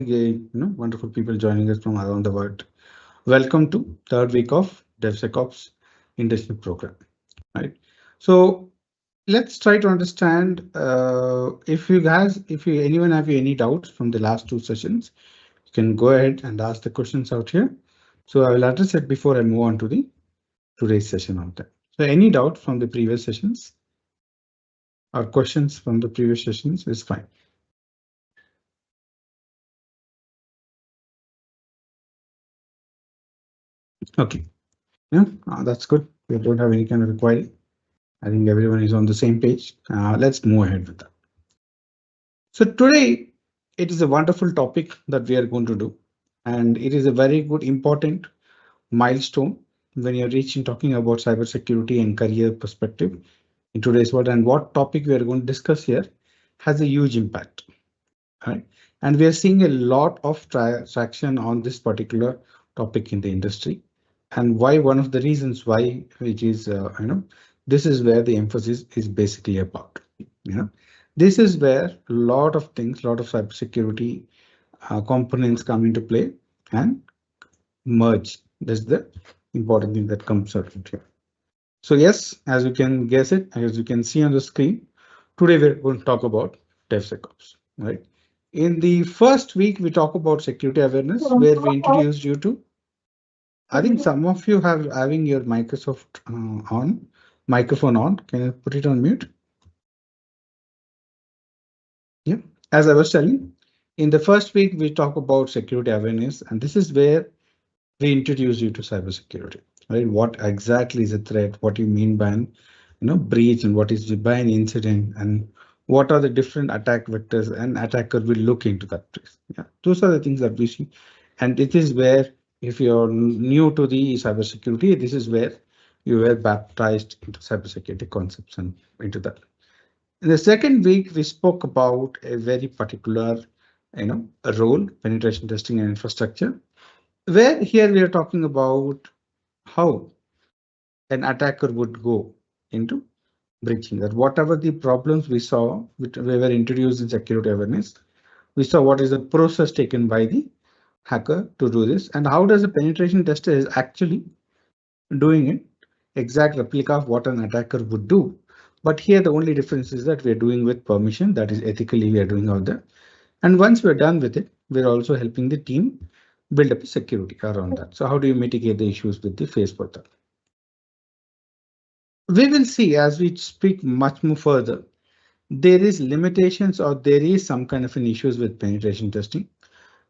wonderful people joining us from around the world. Welcome to third week of DevSecOps internship program. Right. So let's try to understand if anyone have any doubts from the last two sessions, you can go ahead and ask the questions out here. So I will address it before I move on to the today's session out there. So any doubt from the previous sessions or questions from the previous sessions is fine. Okay. Yeah, that's good. We don't have any kind of inquiry. I think everyone is on the same page. Let's move ahead with that. So today it is a wonderful topic that we are going to do, and it is a very good important milestone when you're reaching talking about cybersecurity and career perspective in today's world. And what topic we are going to discuss here has a huge impact, right? And we are seeing a lot of traction on this particular topic in the industry. And why one of the reasons why it is, this is where the emphasis is basically about. This is where a lot of things, a lot of cybersecurity components come into play and merge. That's the important thing that comes out of here. So yes, as you can guess it, as you can see on the screen, today we're going to talk about DevSecOps, right? In the first week, we talk about security awareness, where we introduced you to. I think some of you have having your Microsoft microphone on. Can you put it on mute? Yeah. As I was telling, in the first week, we talk about security awareness, and this is where we introduce you to cybersecurity, right? What exactly is a threat? What do you mean by an, breach, and what is by an incident, and what are the different attack vectors? And attacker will look into that place. Yeah, those are the things that we see, and it is where if you're new to the cybersecurity, this is where you were baptized into cybersecurity concepts and into that. In the second week, we spoke about a very particular, a role, penetration testing and infrastructure, where here we are talking about how an attacker would go into breaching that. Whatever the problems we saw, which we were introduced in security awareness, we saw what is the process taken by the hacker to do this, and how does a penetration tester is actually doing it, exact replica of what an attacker would do. But here the only difference is that we're doing with permission, that is ethically we are doing out there. And once we're done with it, we're also helping the team build up a security around that. So how do you mitigate the issues with the phase further? We will see as we speak much more further. There is limitations or there is some kind of an issues with penetration testing,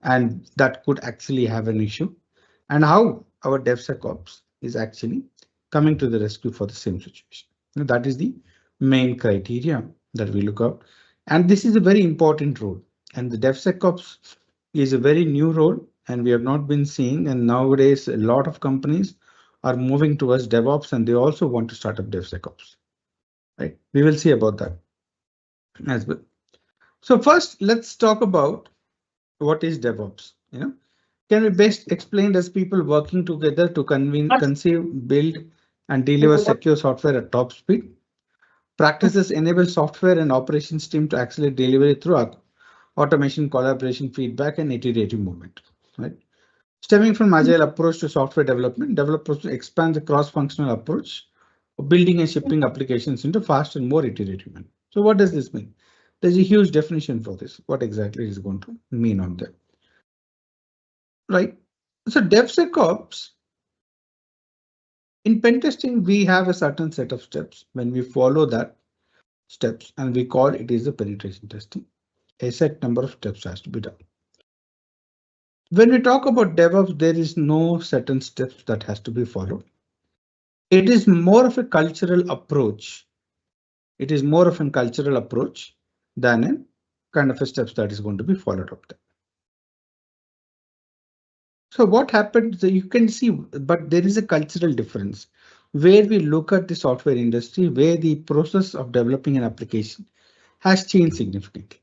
and that could actually have an issue, and how our DevSecOps is actually coming to the rescue for the same situation. That is the main criteria that we look at. And this is a very important role. And the DevSecOps is a very new role, and we have not been seeing. And nowadays, a lot of companies are moving towards DevOps, and they also want to start up DevSecOps. Right? We will see about that as well. So first, let's talk about what is DevOps. Can we best explain as people working together to conceive, build, and deliver secure software at top speed? Practices enable software and operations team to accelerate delivery through automation, collaboration, feedback, and iterative movement. Right? Stemming from agile approach to software development, developers expand the cross-functional approach of building and shipping applications into fast and more iterative manner. So what does this mean? There's a huge definition for this. What exactly is going to mean on that? Right. So DevSecOps, in pen testing, we have a certain set of steps. When we follow that steps, and we call it is a penetration testing, a set number of steps has to be done. When we talk about DevOps, there is no certain steps that has to be followed. It is more of a cultural approach. It is more of a cultural approach than a kind of a steps that is going to be followed up there. So what happened, you can see, but there is a cultural difference where we look at the software industry, where the process of developing an application has changed significantly.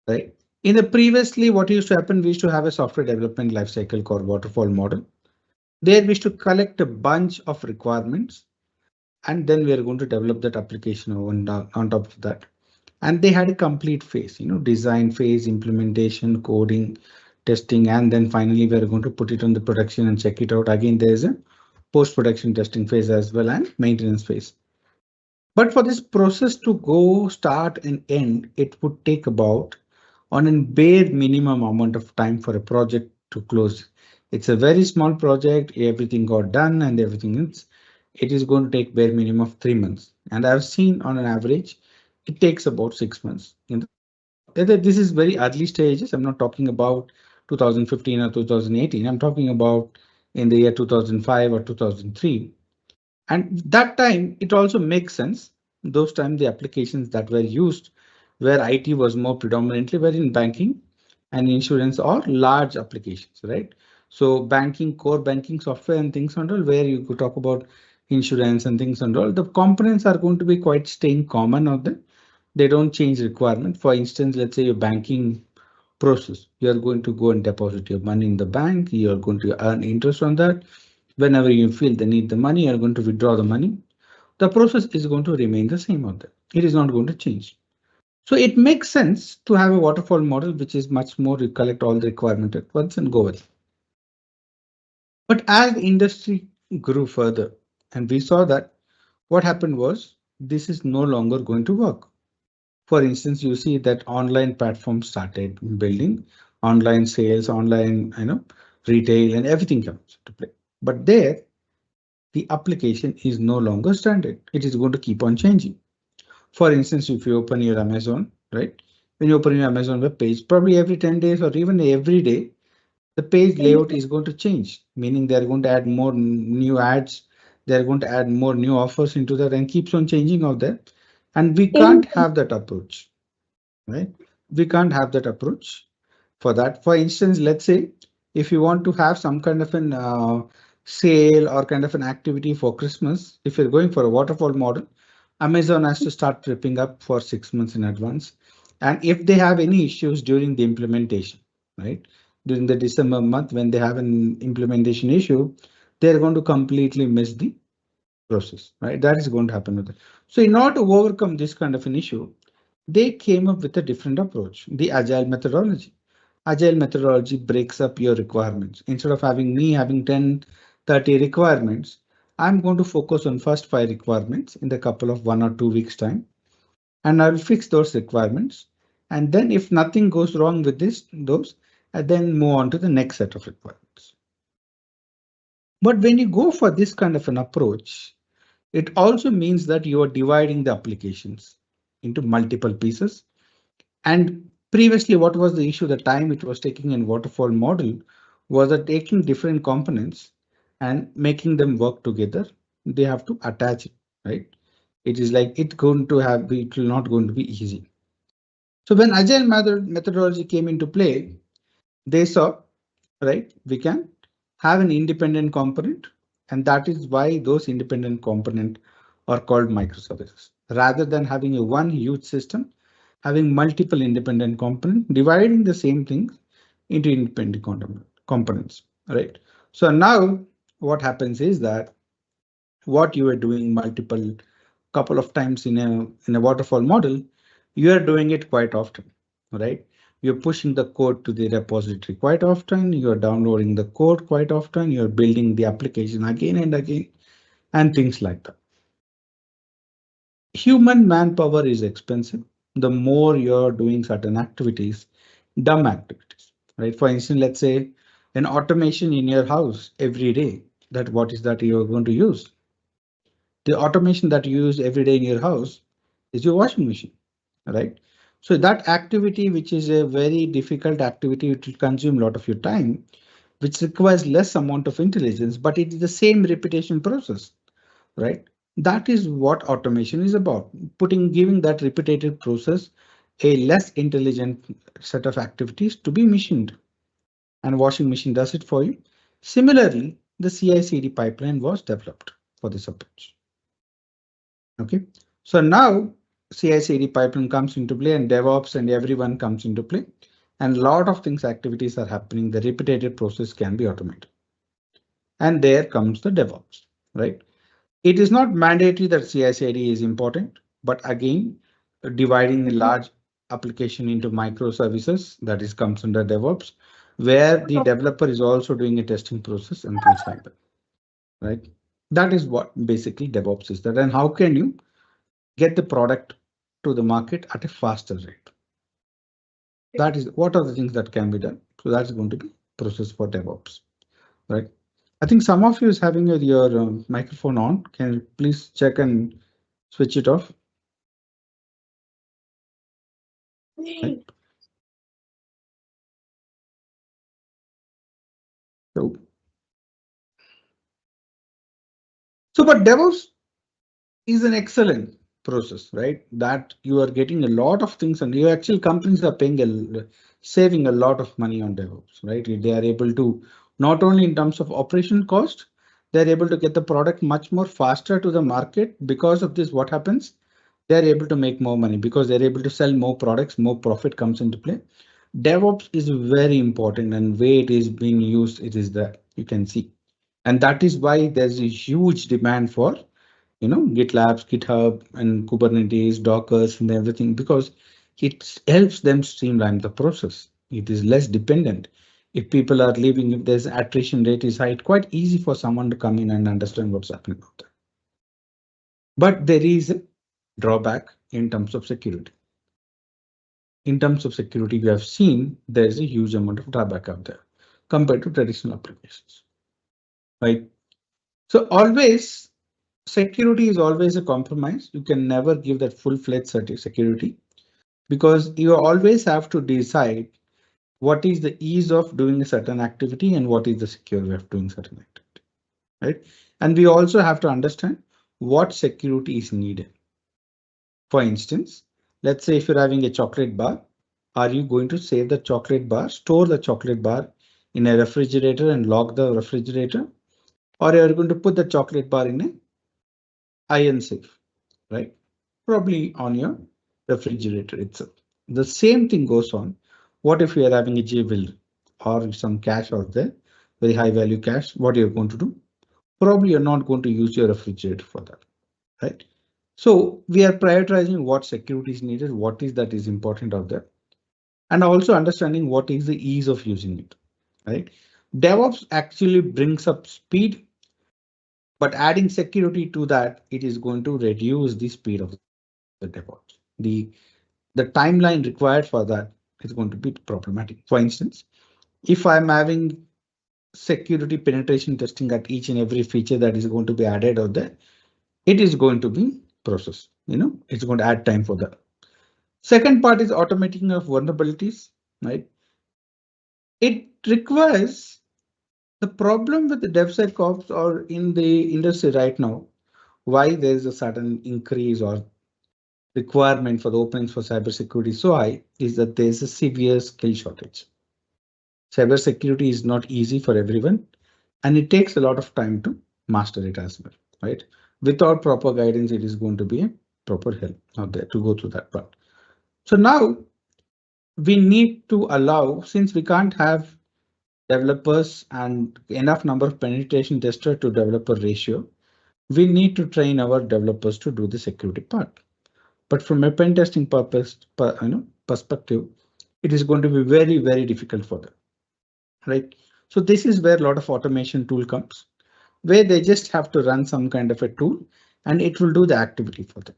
Right? In the previously, what used to happen, we used to have a software development lifecycle called waterfall model. There we used to collect a bunch of requirements, and then we are going to develop that application on top of that. And they had a complete phase, design phase, implementation, coding, testing, and then finally we're going to put it on the production and check it out. Again, there's a post-production testing phase as well and maintenance phase. But for this process to go start and end, it would take about on a bare minimum amount of time for a project to close. It's a very small project, everything got done and everything else. It is going to take bare minimum of 3 months. And I've seen on an average, it takes about 6 months. This is very early stages. I'm not talking about 2015 or 2018. I'm talking about in the year 2005 or 2003. And that time, it also makes sense. Those times, the applications that were used where IT was more predominantly were in banking and insurance or large applications, right? So banking, core banking software and things and all, where you could talk about insurance and things and all, the components are going to be quite staying common of them. They don't change requirement. For instance, let's say your banking process, you are going to go and deposit your money in the bank. You are going to earn interest on that. Whenever you feel they need the money, you are going to withdraw the money. The process is going to remain the same on that. It is not going to change. So it makes sense to have a waterfall model, which is much more you collect all the requirement at once and go with it. But as the industry grew further, and we saw that what happened was this is no longer going to work. For instance, you see that online platforms started building online sales, online, retail and everything comes to play. But there, the application is no longer standard. It is going to keep on changing. For instance, if you open your Amazon, right? When you open your Amazon web page, probably every 10 days or even every day, the page layout is going to change, meaning they're going to add more new ads. They're going to add more new offers into that and keeps on changing out there. And we can't have that approach, right? We can't have that approach for that. For instance, let's say if you want to have some kind of an sale or kind of an activity for Christmas, if you're going for a waterfall model, Amazon has to start prepping up for 6 months in advance. And if they have any issues during the implementation, right, during the December month, when they have an implementation issue, they're going to completely miss the process, right? That is going to happen with it. So in order to overcome this kind of an issue, they came up with a different approach, the agile methodology. Agile methodology breaks up your requirements. Instead of having 10, 30 requirements, I'm going to focus on first 5 requirements in the couple of 1 or 2 weeks time, and I'll fix those requirements. And then if nothing goes wrong with those, I then move on to the next set of requirements. But when you go for this kind of an approach, it also means that you are dividing the applications into multiple pieces. And previously, what was the issue? The time it was taking in waterfall model was that taking different components and making them work together. They have to attach it, right? It is like it will not going to be easy. So when agile methodology came into play, they saw, right, we can have an independent component, and that is why those independent component are called microservices. Rather than having a one huge system, having multiple independent components, dividing the same things into independent components, right? So now what happens is that what you are doing multiple couple of times in a waterfall model, you are doing it quite often, right? You're pushing the code to the repository quite often. You're downloading the code quite often. You're building the application again and again, and things like that. Human manpower is expensive. The more you're doing certain activities, dumb activities, right? For instance, let's say an automation in your house every day. That what is that you're going to use? The automation that you use every day in your house is your washing machine, right? So that activity, which is a very difficult activity, it will consume a lot of your time, which requires less amount of intelligence, but it is the same repetition process, right? That is what automation is about, giving that repetitive process a less intelligent set of activities to be machined, and washing machine does it for you. Similarly, the CI/CD pipeline was developed for this approach. Okay, so now CI/CD pipeline comes into play and DevOps and everyone comes into play, and a lot of things activities are happening. The repetitive process can be automated. And there comes the DevOps, right? It is not mandatory that CI/CD is important, but again, dividing a large application into microservices, that is comes under DevOps, where the developer is also doing a testing process and things like that, right? That is what basically DevOps is that. And how can you get the product to the market at a faster rate? That is what are the things that can be done. So that's going to be process for DevOps, right? I think some of you is having your microphone on. Can you please check and switch it off? Right. So, but DevOps is an excellent process, right? That you are getting a lot of things, and you actually companies are saving a lot of money on DevOps, right? They are able to not only in terms of operation cost, they're able to get the product much more faster to the market. Because of this, what happens? They're able to make more money because they're able to sell more products, more profit comes into play. DevOps is very important, and way it is being used, it is that you can see. And that is why there's a huge demand for GitLabs, GitHub, and Kubernetes, Dockers, and everything, because it helps them streamline the process. It is less dependent. If people are leaving, if there's attrition rate is high, it's quite easy for someone to come in and understand what's happening out there. But there is a drawback in terms of security. In terms of security, we have seen there's a huge amount of drawback out there compared to traditional applications, right? So always, security is always a compromise. You can never give that full-fledged security because you always have to decide what is the ease of doing a certain activity and what is the secure way of doing certain activity, right? And we also have to understand what security is needed. For instance, let's say if you're having a chocolate bar, are you going to save the chocolate bar, store the chocolate bar in a refrigerator and lock the refrigerator, or are you going to put the chocolate bar in a iron safe, right? Probably on your refrigerator itself. The same thing goes on. What if you are having a jewelry or some cash out there, very high value cash? What you're going to do? Probably you're not going to use your refrigerator for that, right? So we are prioritizing what security is needed, what is that is important out there, and also understanding what is the ease of using it, right? DevOps actually brings up speed, but adding security to that, it is going to reduce the speed of the DevOps. The timeline required for that is going to be problematic. For instance, if I'm having security penetration testing at each and every feature that is going to be added out there, it is going to be process. It's going to add time for that. Second part is automating of vulnerabilities, right? It requires the problem with the DevSecOps or in the industry right now, why there's a sudden increase or requirement for the openings for cybersecurity so high is that there's a severe skill shortage. Cybersecurity is not easy for everyone, and it takes a lot of time to master it as well, right? Without proper guidance, it is going to be a proper help out there to go through that part. So now we need to allow, since we can't have developers and enough number of penetration tester to developer ratio, we need to train our developers to do the security part. But from a pen testing perspective, it is going to be very, very difficult for them, right? So this is where a lot of automation tool comes, where they just have to run some kind of a tool and it will do the activity for them,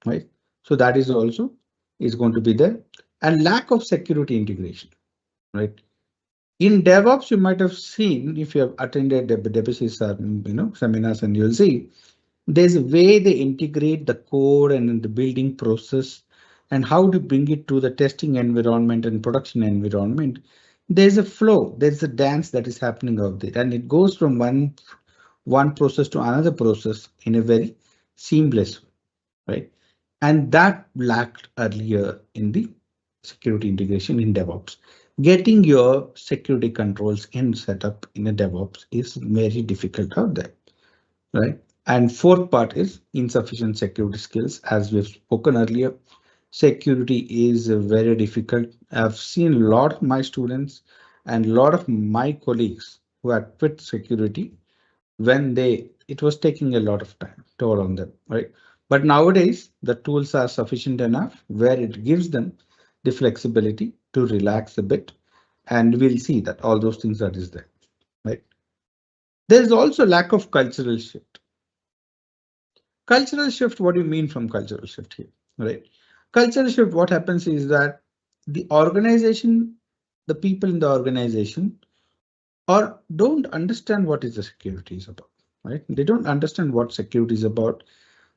right? So that is also is going to be there. And lack of security integration, right? In DevOps, you might have seen if you have attended DevOps seminars, and you'll see there's a way they integrate the code and the building process and how to bring it to the testing environment and production environment. There's a flow, there's a dance that is happening out there, and it goes from one process to another process in a very seamless way, right? And that lacked earlier in the security integration in DevOps. Getting your security controls in setup in a DevOps is very difficult out there, right? And fourth part is insufficient security skills. As we've spoken earlier, security is very difficult. I've seen a lot of my students and a lot of my colleagues who had quit security when it was taking a lot of time toll on them, right? But nowadays, the tools are sufficient enough where it gives them the flexibility to relax a bit. And we'll see that all those things that is there, right? There is also lack of cultural shift. Cultural shift, what do you mean from cultural shift here, right? Cultural shift, what happens is that the organization, the people in the organization or don't understand what is the security is about, right? They don't understand what security is about.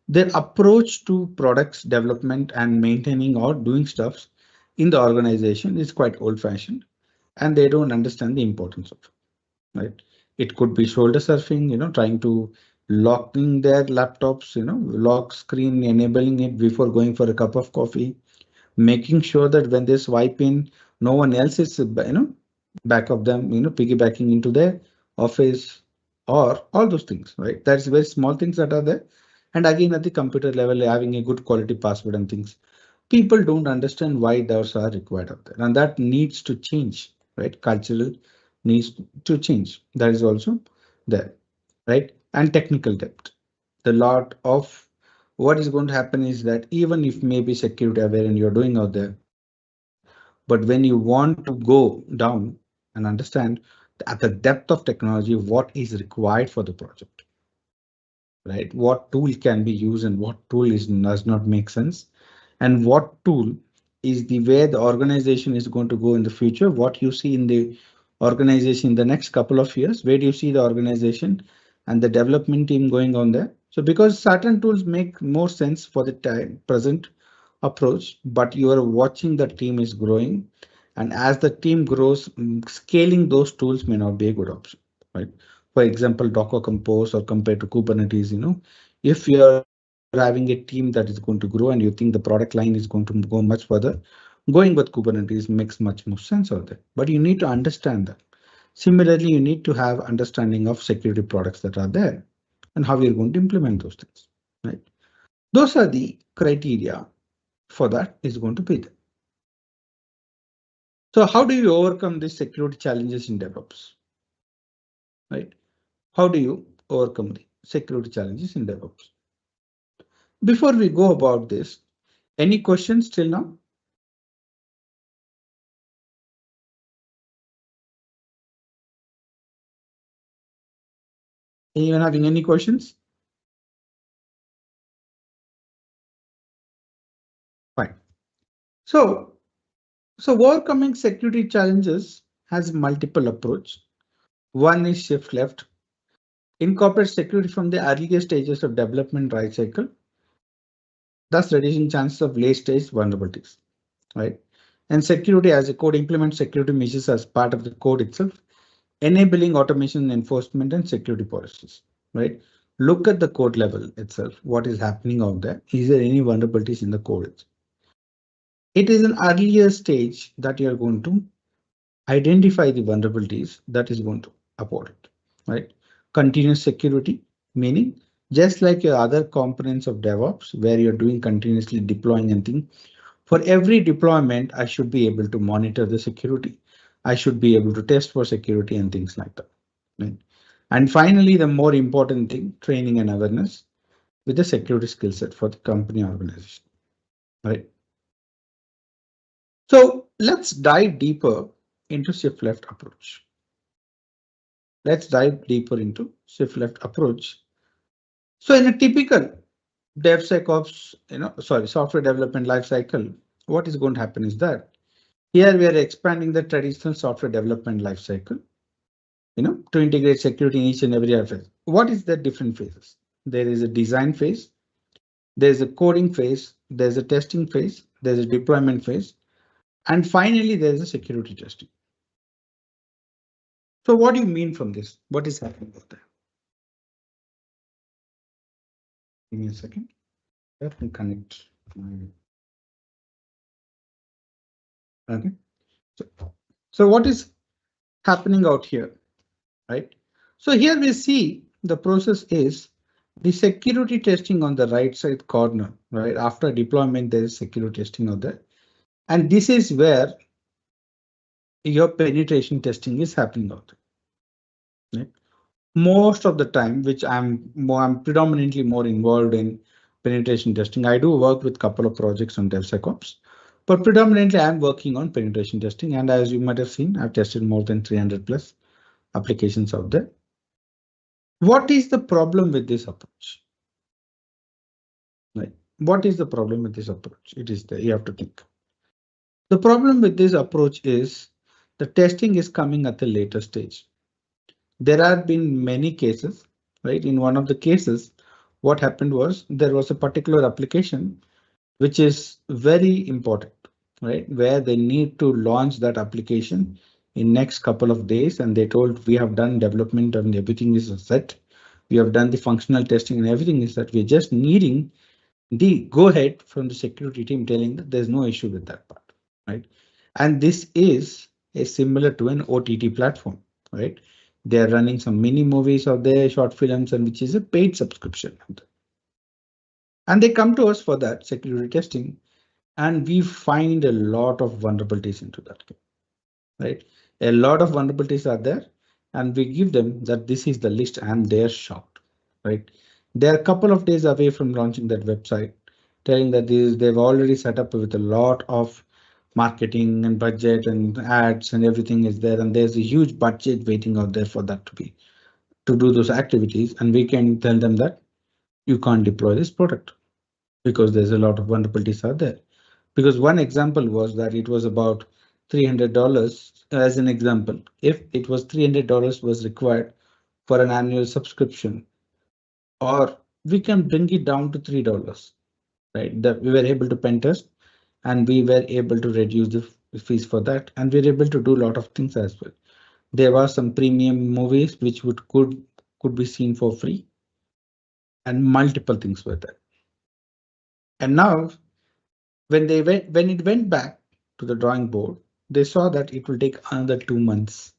Their approach to products development and maintaining or doing stuffs in the organization is quite old fashioned and they don't understand the importance of it, right? It could be shoulder surfing, trying to locking their laptops, lock screen, enabling it before going for a cup of coffee, making sure that when they swipe in, no one else is, back of them, piggybacking into their office or all those things, right? That's very small things that are there. And again, at the computer level, having a good quality password and things, people don't understand why those are required out there. And that needs to change, right? Cultural needs to change. That is also there, right? And technical depth. The lot of what is going to happen is that even if maybe security aware and you're doing out there, but when you want to go down and understand at the depth of technology, what is required for the project, right? What tool can be used and what tool does not make sense, and what tool is the way the organization is going to go in the future. What you see in the organization in the next couple of years, where do you see the organization and the development team going on there? So because certain tools make more sense for the time present approach, but you are watching the team is growing. And as the team grows, scaling those tools may not be a good option, right? For example, Docker Compose or compared to Kubernetes, if you're having a team that is going to grow and you think the product line is going to go much further, going with Kubernetes makes much more sense out there. But you need to understand that. Similarly, you need to have understanding of security products that are there and how you're going to implement those things, right? Those are the criteria for that is going to be there. So how do you overcome these security challenges in DevOps, right? How do you overcome the security challenges in DevOps? Before we go about this, any questions till now? Anyone having any questions? Fine. So overcoming security challenges has multiple approach. One is shift left. Incorporate security from the earlier stages of development life cycle, thus reducing chances of late stage vulnerabilities, right? And security as a code implement security measures as part of the code itself, enabling automation, enforcement, and security policies, right? Look at the code level itself. What is happening out there? Is there any vulnerabilities in the code? It is an earlier stage that you are going to identify the vulnerabilities that is going to upload it, right? Continuous security, meaning just like your other components of DevOps, where you're doing continuously deploying and thing. For every deployment, I should be able to monitor the security. I should be able to test for security and things like that, right? And finally, the more important thing, training and awareness with the security skill set for the company organization, right? So let's dive deeper into shift left approach. Let's dive deeper into shift left approach. So in a typical DevSecOps, software development lifecycle, what is going to happen is that here we are expanding the traditional software development lifecycle, to integrate security in each and every phase. What is the different phases? There is a design phase, there's a coding phase, there's a testing phase, there's a deployment phase, and finally there's a security testing. So what do you mean from this? What is happening out there? Give me a second. Let me connect. Okay. So what is happening out here, right? So here we see the process is the security testing on the right side corner, right? After deployment, there is security testing out there. And this is where your penetration testing is happening out there, right? Most of the time, which I'm predominantly more involved in penetration testing. I do work with a couple of projects on DevSecOps, but predominantly I'm working on penetration testing. And as you might have seen, I've tested more than 300 plus applications out there. What is the problem with this approach? Right. What is the problem with this approach? It is that you have to think. The problem with this approach is the testing is coming at a later stage. There have been many cases, right? In one of the cases, what happened was there was a particular application which is very important, right? Where they need to launch that application in next couple of days, and they told we have done development and everything is set. We have done the functional testing and everything is that we're just needing the go ahead from the security team telling that there's no issue with that part, right? And this is a similar to an OTT platform, right? They're running some mini movies out there, short films, and which is a paid subscription. And they come to us for that security testing, and we find a lot of vulnerabilities into that, right? A lot of vulnerabilities are there, and we give them that this is the list, and they're shocked, right? They're a couple of days away from launching that website, telling that they've already set up with a lot of marketing and budget and ads and everything is there, and there's a huge budget waiting out there for that to do those activities. And we can tell them that you can't deploy this product because there's a lot of vulnerabilities out there. Because one example was that it was about $300 as an example. If it was $300 was required for an annual subscription, or we can bring it down to $3, right? That we were able to pen test and we were able to reduce the fees for that. And we were able to do a lot of things as well. There were some premium movies which could be seen for free, and multiple things were there. And now when it went back to the drawing board, they saw that it will take another 2 months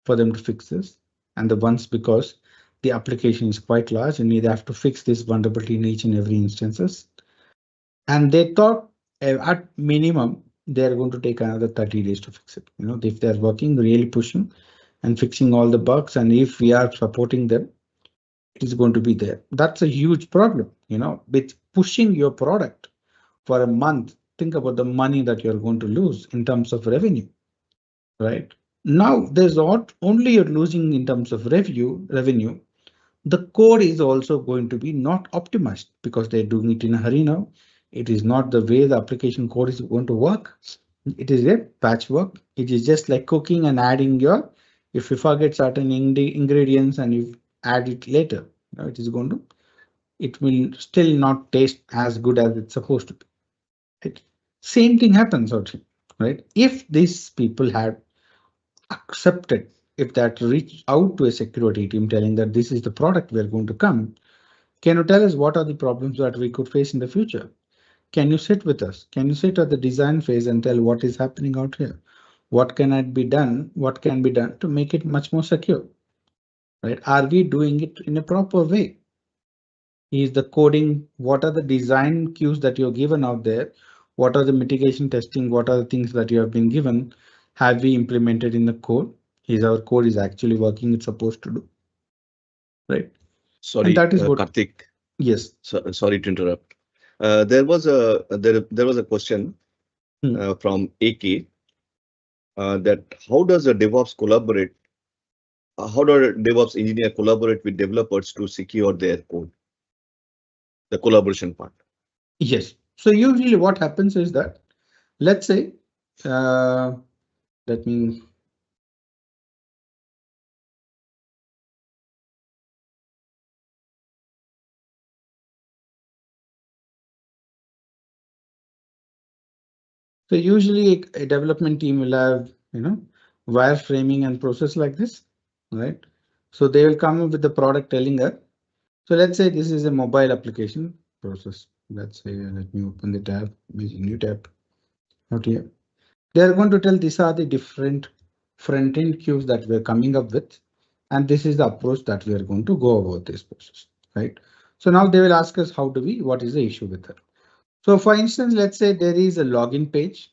for them to fix this. And the once because the application is quite large and they have to fix this vulnerability in each and every instances. And they thought at minimum, they're going to take another 30 days to fix it. You know, if they're working, really pushing and fixing all the bugs, and if we are supporting them, it is going to be there. That's a huge problem, you know, with pushing your product for a month. Think about the money that you're going to lose in terms of revenue, right? Now, there's not only you're losing in terms of revenue, the code is also going to be not optimized because they're doing it in a hurry now. It is not the way the application code is going to work. It is a patchwork. It is just like cooking and adding if you forget certain ingredients and you add it later, it will still not taste as good as it's supposed to be. Right? Same thing happens out here, right? If these people had accepted, if that reached out to a security team telling that this is the product we're going to come, can you tell us what are the problems that we could face in the future? Can you sit with us? Can you sit at the design phase and tell what is happening out here? What can be done? What can be done to make it much more secure? Right? Are we doing it in a proper way? Is the coding? What are the design cues that you're given out there? What are the mitigation testing? What are the things that you have been given? Have we implemented in the code? Is our code is actually working it's supposed to do? Right. Sorry, and that is what Karthik. Yes. Sorry to interrupt. There was a question from AK that how does a DevOps collaborate? How does a DevOps engineer collaborate with developers to secure their code? The collaboration part. Yes. So usually what happens is that, let's say, let me. So usually a development team will have, wireframing and process like this, right? So they will come up with the product telling her. So let's say this is a mobile application process. Let's say, let me open the tab, new tab out here. They're going to tell these are the different front-end queues that we're coming up with. And this is the approach that we are going to go about this process, right? So now they will ask us what is the issue with it? So for instance, let's say there is a login page.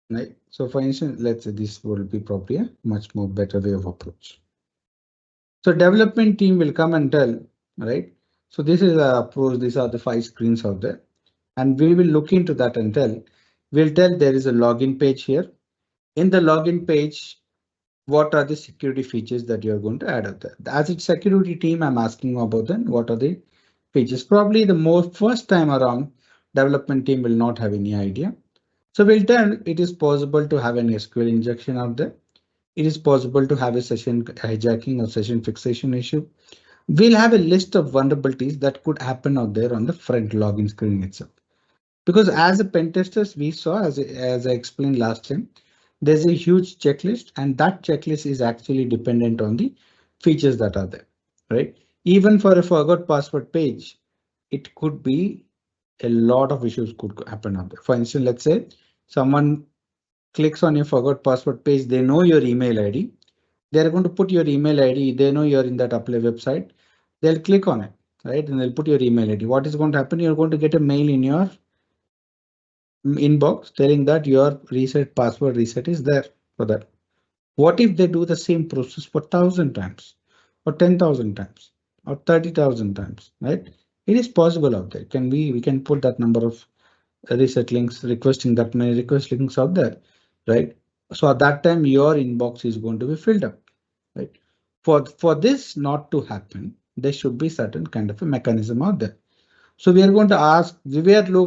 Right. So for instance, let's say this will be probably a much more better way of approach. So development team will come and tell, right? So this is our approach. These are the 5 screens out there. And we will look into that and we'll tell there is a login page here. In the login page, what are the security features that you're going to add up there? As its security team, I'm asking about them. What are the features? Probably the most first time around, development team will not have any idea. So we'll tell it is possible to have an SQL injection out there. It is possible to have a session hijacking or session fixation issue. We'll have a list of vulnerabilities that could happen out there on the front login screen itself. Because as a pen testers, we saw, as I explained last time, there's a huge checklist, and that checklist is actually dependent on the features that are there, right? Even for a forgot password page, it could be a lot of issues could happen out there. For instance, let's say someone clicks on your forgot password page, they know your email ID. They're going to put your email ID. They know you're in that apply website. They'll click on it, right? And they'll put your email ID. What is going to happen? You're going to get a mail in your inbox telling that your reset password reset is there for that. What if they do the same process for 1,000 times or 10,000 times or 30,000 times, right? It is possible out there. We can put that number of reset links, requesting that many request links out there, right? So at that time, your inbox is going to be filled up, right? For this not to happen, there should be certain kind of a mechanism out there. So we are going to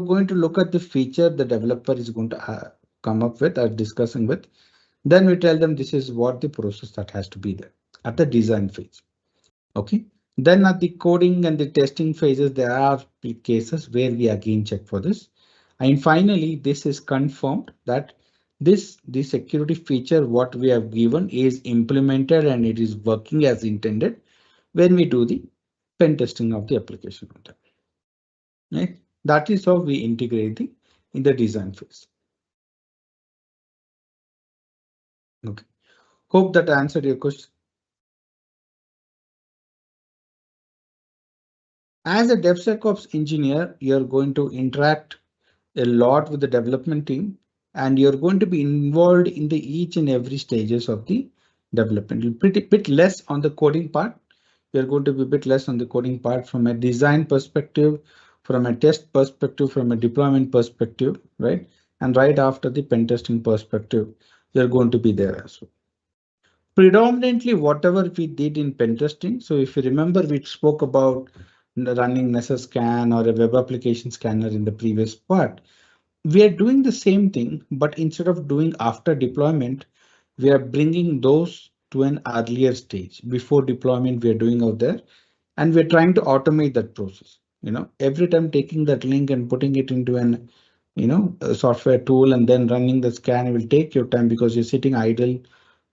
going to look at the feature the developer is going to come up with or discussing with. Then we tell them this is what the process that has to be there at the design phase. Okay. Then at the coding and the testing phases, there are cases where we again check for this. And finally, this is confirmed that the security feature what we have given is implemented and it is working as intended when we do the pen testing of the application. Right? That is how we integrate in the design phase. Okay. Hope that answered your question. As a DevSecOps engineer, you're going to interact a lot with the development team, and you're going to be involved in the each and every stages of the development. Pretty bit less on the coding part. You're going to be a bit less on the coding part from a design perspective, from a test perspective, from a deployment perspective, right? And right after the pen testing perspective, you're going to be there as well. Predominantly, whatever we did in pen testing. So if you remember, we spoke about running Nessus scan or a web application scanner in the previous part. We are doing the same thing, but instead of doing after deployment, we are bringing those to an earlier stage. Before deployment, we are doing out there, and we're trying to automate that process. Every time taking that link and putting it into a software tool and then running the scan will take your time because you're sitting idle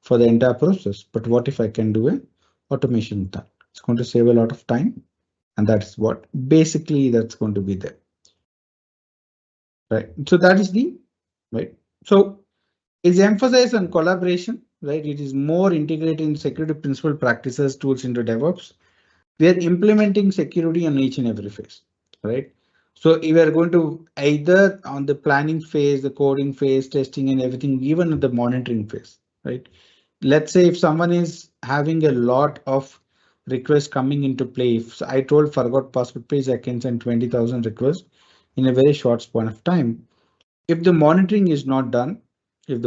for the entire process. But what if I can do an automation with that? It's going to save a lot of time, and that's what basically that's going to be there. Right. So that is the right. So it's emphasized on collaboration, right? It is more integrating security principle practices tools into DevOps. We are implementing security on each and every phase, right? So we are going to either on the planning phase, the coding phase, testing and everything, even at the monitoring phase, right? Let's say if someone is having a lot of requests coming into play, if I told forgot password page, I can send 20,000 requests in a very short span of time. If the monitoring is not done, it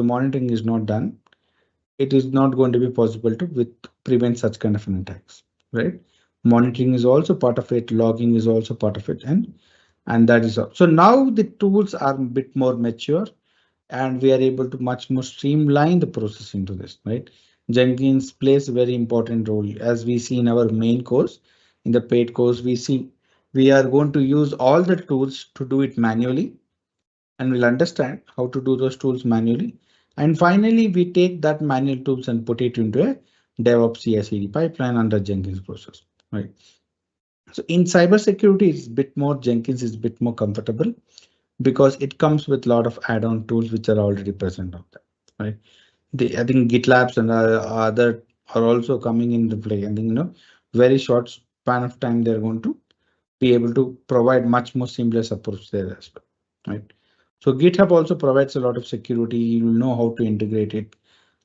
is not going to be possible to prevent such kind of an attacks, right? Monitoring is also part of it, logging is also part of it, and that is all. So now the tools are a bit more mature, and we are able to much more streamline the process into this, right? Jenkins plays a very important role, as we see in our main course. In the paid course, we are going to use all the tools to do it manually, and we'll understand how to do those tools manually. And finally, we take that manual tools and put it into a DevOps CI/CD pipeline under Jenkins process, right? So in cybersecurity, it's a bit more Jenkins is a bit more comfortable because it comes with a lot of add-on tools which are already present out there, right? I think GitLabs and other are also coming into play. I think very short span of time they're going to be able to provide much more seamless approach there as well, right? So GitHub also provides a lot of security. You will know how to integrate it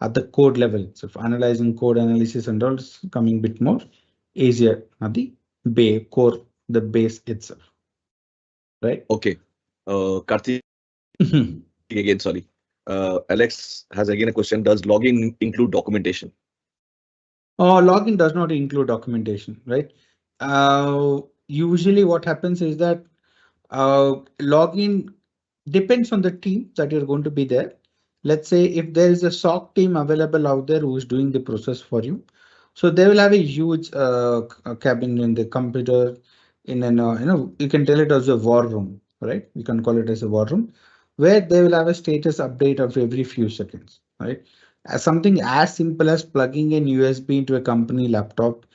at the code level. So for analyzing code analysis and all is coming a bit more easier at the core the base itself, right? Okay. Karthik again, sorry. Alex has again a question. Does logging include documentation? Login does not include documentation, right? Usually what happens is that login depends on the team that you're going to be there. Let's say if there is a SOC team available out there who is doing the process for you, so they will have a huge cabin in the computer in an you can tell it as a war room, right? You can call it as a war room where they will have a status update of every few seconds, right? Something as simple as plugging in USB into a company laptop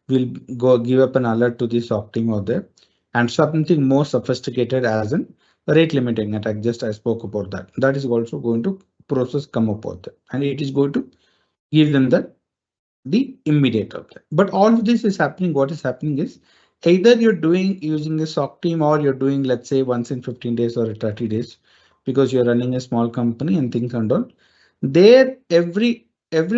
will go give up an alert to the SOC team out there, and something more sophisticated as an rate limiting attack. Just I spoke about that. That is also going to process come up with it, and it is going to give them the immediate update. But all of this is happening. What is happening is either you're doing using a SOC team or you're doing, let's say, once in 15 days or 30 days because you're running a small company and things and all. There, every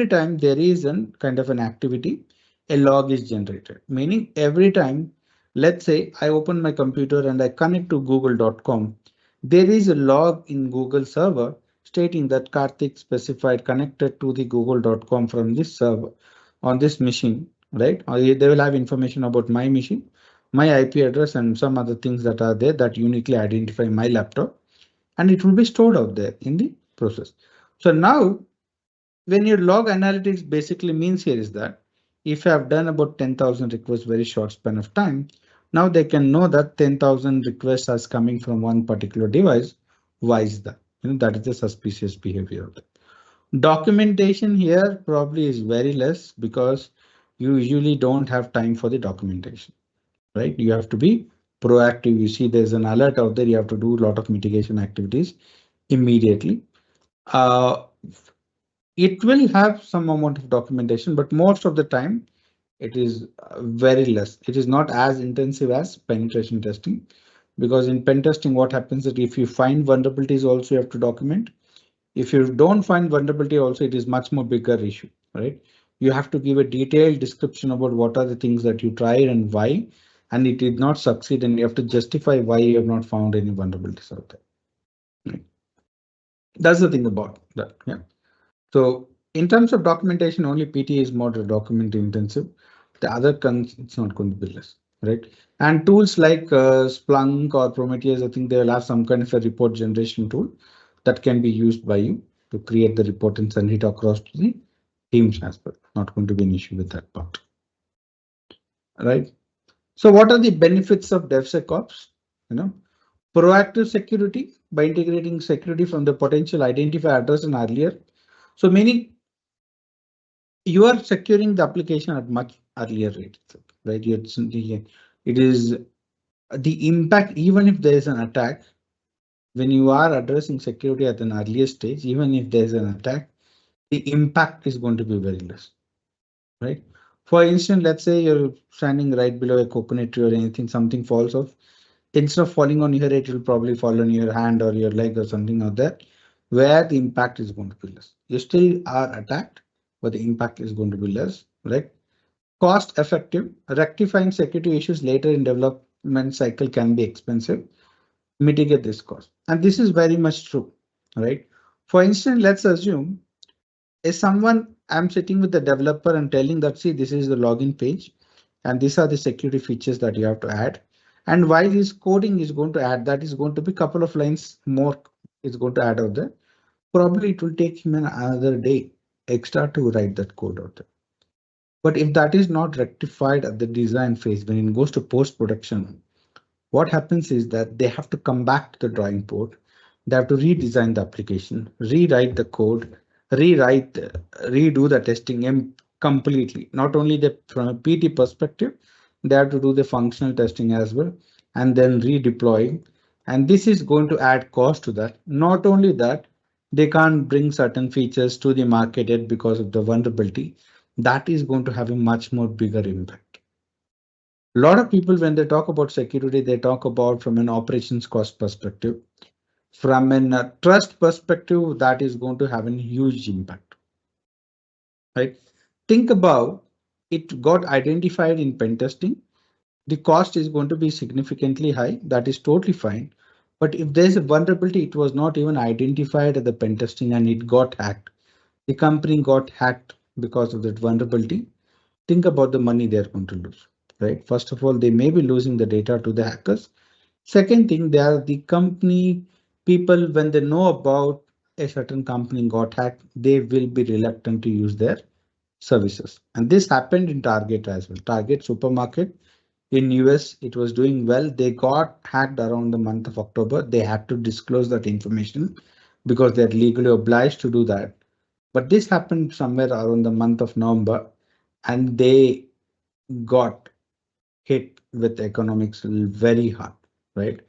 time there is an kind of an activity, a log is generated. Meaning every time, let's say I open my computer and I connect to google.com, there is a log in Google server stating that Karthik specified connected to the google.com from this server on this machine, right? Or they will have information about my machine, my IP address, and some other things that are there that uniquely identify my laptop, and it will be stored out there in the process. So now when your log analytics basically means here is that if you have done about 10,000 requests very short span of time, now they can know that 10,000 requests are coming from one particular device. Why is that? That is the suspicious behavior of that. Documentation here probably is very less because you usually don't have time for the documentation, right? You have to be proactive. You see there's an alert out there, you have to do a lot of mitigation activities immediately. Uh, it will have some amount of documentation, but most of the time it is very less. It is not as intensive as penetration testing, because in pen testing, what happens is if you find vulnerabilities also you have to document. If you don't find vulnerability also, it is much more bigger issue, right? You have to give a detailed description about what are the things that you tried and why, and it did not succeed, and you have to justify why you have not found any vulnerabilities out there. Right? That's the thing about that. Yeah. So in terms of documentation, only PT is more document intensive. The other it's not going to be less, right? And tools like Splunk or Prometheus, I think they will have some kind of a report generation tool that can be used by you to create the report and send it across to the teams as well. Not going to be an issue with that part, right? So what are the benefits of DevSecOps? Proactive security by integrating security from the potential identifier address and earlier. So meaning you are securing the application at much earlier rate, right? It is the impact, even if there is an attack, when you are addressing security at an earlier stage, even if there is an attack, the impact is going to be very less, right? For instance, let's say you're standing right below a coconut tree or anything, something falls off. Instead of falling on your head, it will probably fall on your hand or your leg or something like that, where the impact is going to be less. You still are attacked, but the impact is going to be less, right? Cost effective. Rectifying security issues later in development cycle can be expensive. Mitigate this cost. And this is very much true, right? For instance, let's assume is someone I'm sitting with the developer and telling that, see, this is the login page and these are the security features that you have to add. And while his coding is going to add, that is going to be a couple of lines more is going to add out there. Probably it will take him another day extra to write that code out there. But if that is not rectified at the design phase, when it goes to post-production, what happens is that they have to come back to the drawing board. They have to redesign the application, rewrite the code, redo the testing completely. Not only from a PT perspective, they have to do the functional testing as well, and then redeploying. And this is going to add cost to that. Not only that, they can't bring certain features to the market yet because of the vulnerability. That is going to have a much more bigger impact. A lot of people, when they talk about security, they talk about from an operations cost perspective. From a trust perspective, that is going to have a huge impact, right? Think about it got identified in pen testing. the cost is going to be significantly high. That is totally fine. But if there's a vulnerability, it was not even identified at the pen testing and it got hacked. The company got hacked because of that vulnerability. Think about the money they're going to lose, right? First of all, they may be losing the data to the hackers. Second thing, they are the company people, when they know about a certain company got hacked, they will be reluctant to use their services. And this happened in Target as well. Target supermarket in US, it was doing well. They got hacked around the month of October. They had to disclose that information because they're legally obliged to do that. But this happened somewhere around the month of November, and they got hit with economics very hard, right?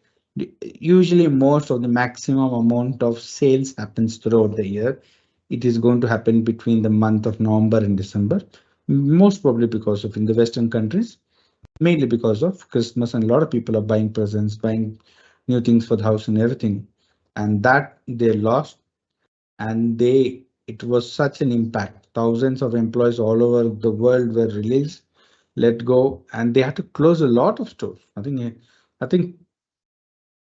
Usually, most of the maximum amount of sales happens throughout the year. It is going to happen between the month of November and December, most probably because of in the Western countries, mainly because of Christmas, and a lot of people are buying presents, buying new things for the house and everything, and that they lost, and it was such an impact. Thousands of employees all over the world were released, let go, and they had to close a lot of stores. I think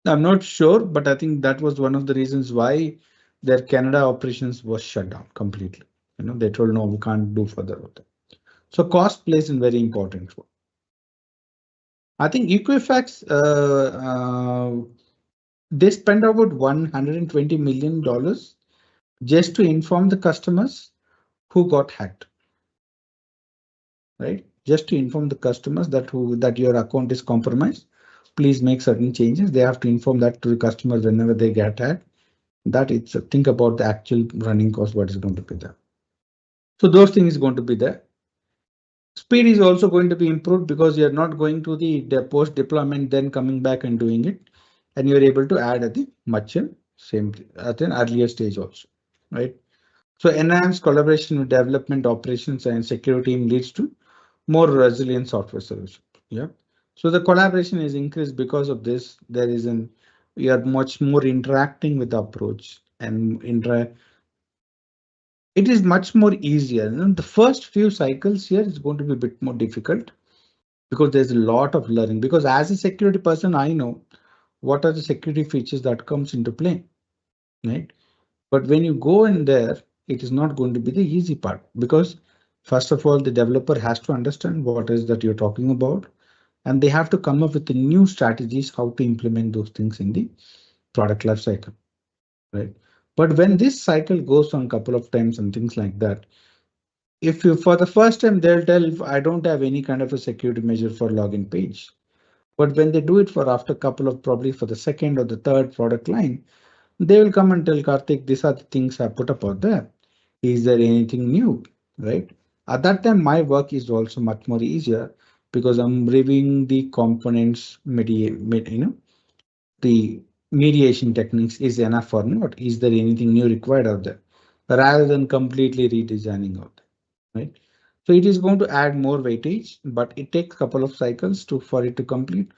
I'm not sure, but I think that was one of the reasons why their Canada operations was shut down completely. They told no, we can't do further with that. So cost plays a very important role. I think Equifax, they spent about $120 million just to inform the customers who got hacked, right? Just to inform the customers that your account is compromised. Please make certain changes. They have to inform that to the customers whenever they get hacked. That it's think about the actual running cost, what is going to be there. So those things is going to be there. Speed is also going to be improved because you're not going to the post deployment, then coming back and doing it, and you're able to add at the much same at an earlier stage also, right? So enhanced collaboration with development, operations, and security team leads to more resilient software solution. Yeah. So the collaboration is increased because of this. We are much more interacting with the approach, and it is much more easier. The first few cycles here is going to be a bit more difficult because there's a lot of learning. Because as a security person, I know what are the security features that comes into play, right? But when you go in there, it is not going to be the easy part because first of all, the developer has to understand what is that you're talking about, and they have to come up with the new strategies how to implement those things in the product life cycle, right? But when this cycle goes on a couple of times and things like that, if you for the first time they'll tell I don't have any kind of a security measure for login page. But when they do it for after a couple of probably for the second or the third product line, they will come and tell Karthik, these are the things I put up out there. Is there anything new, right? At that time, my work is also much more easier because I'm reviewing the components, the mediation techniques is enough or not. Is there anything new required out there, rather than completely redesigning out there, right? So it is going to add more weightage, but it takes a couple of cycles for it to complete.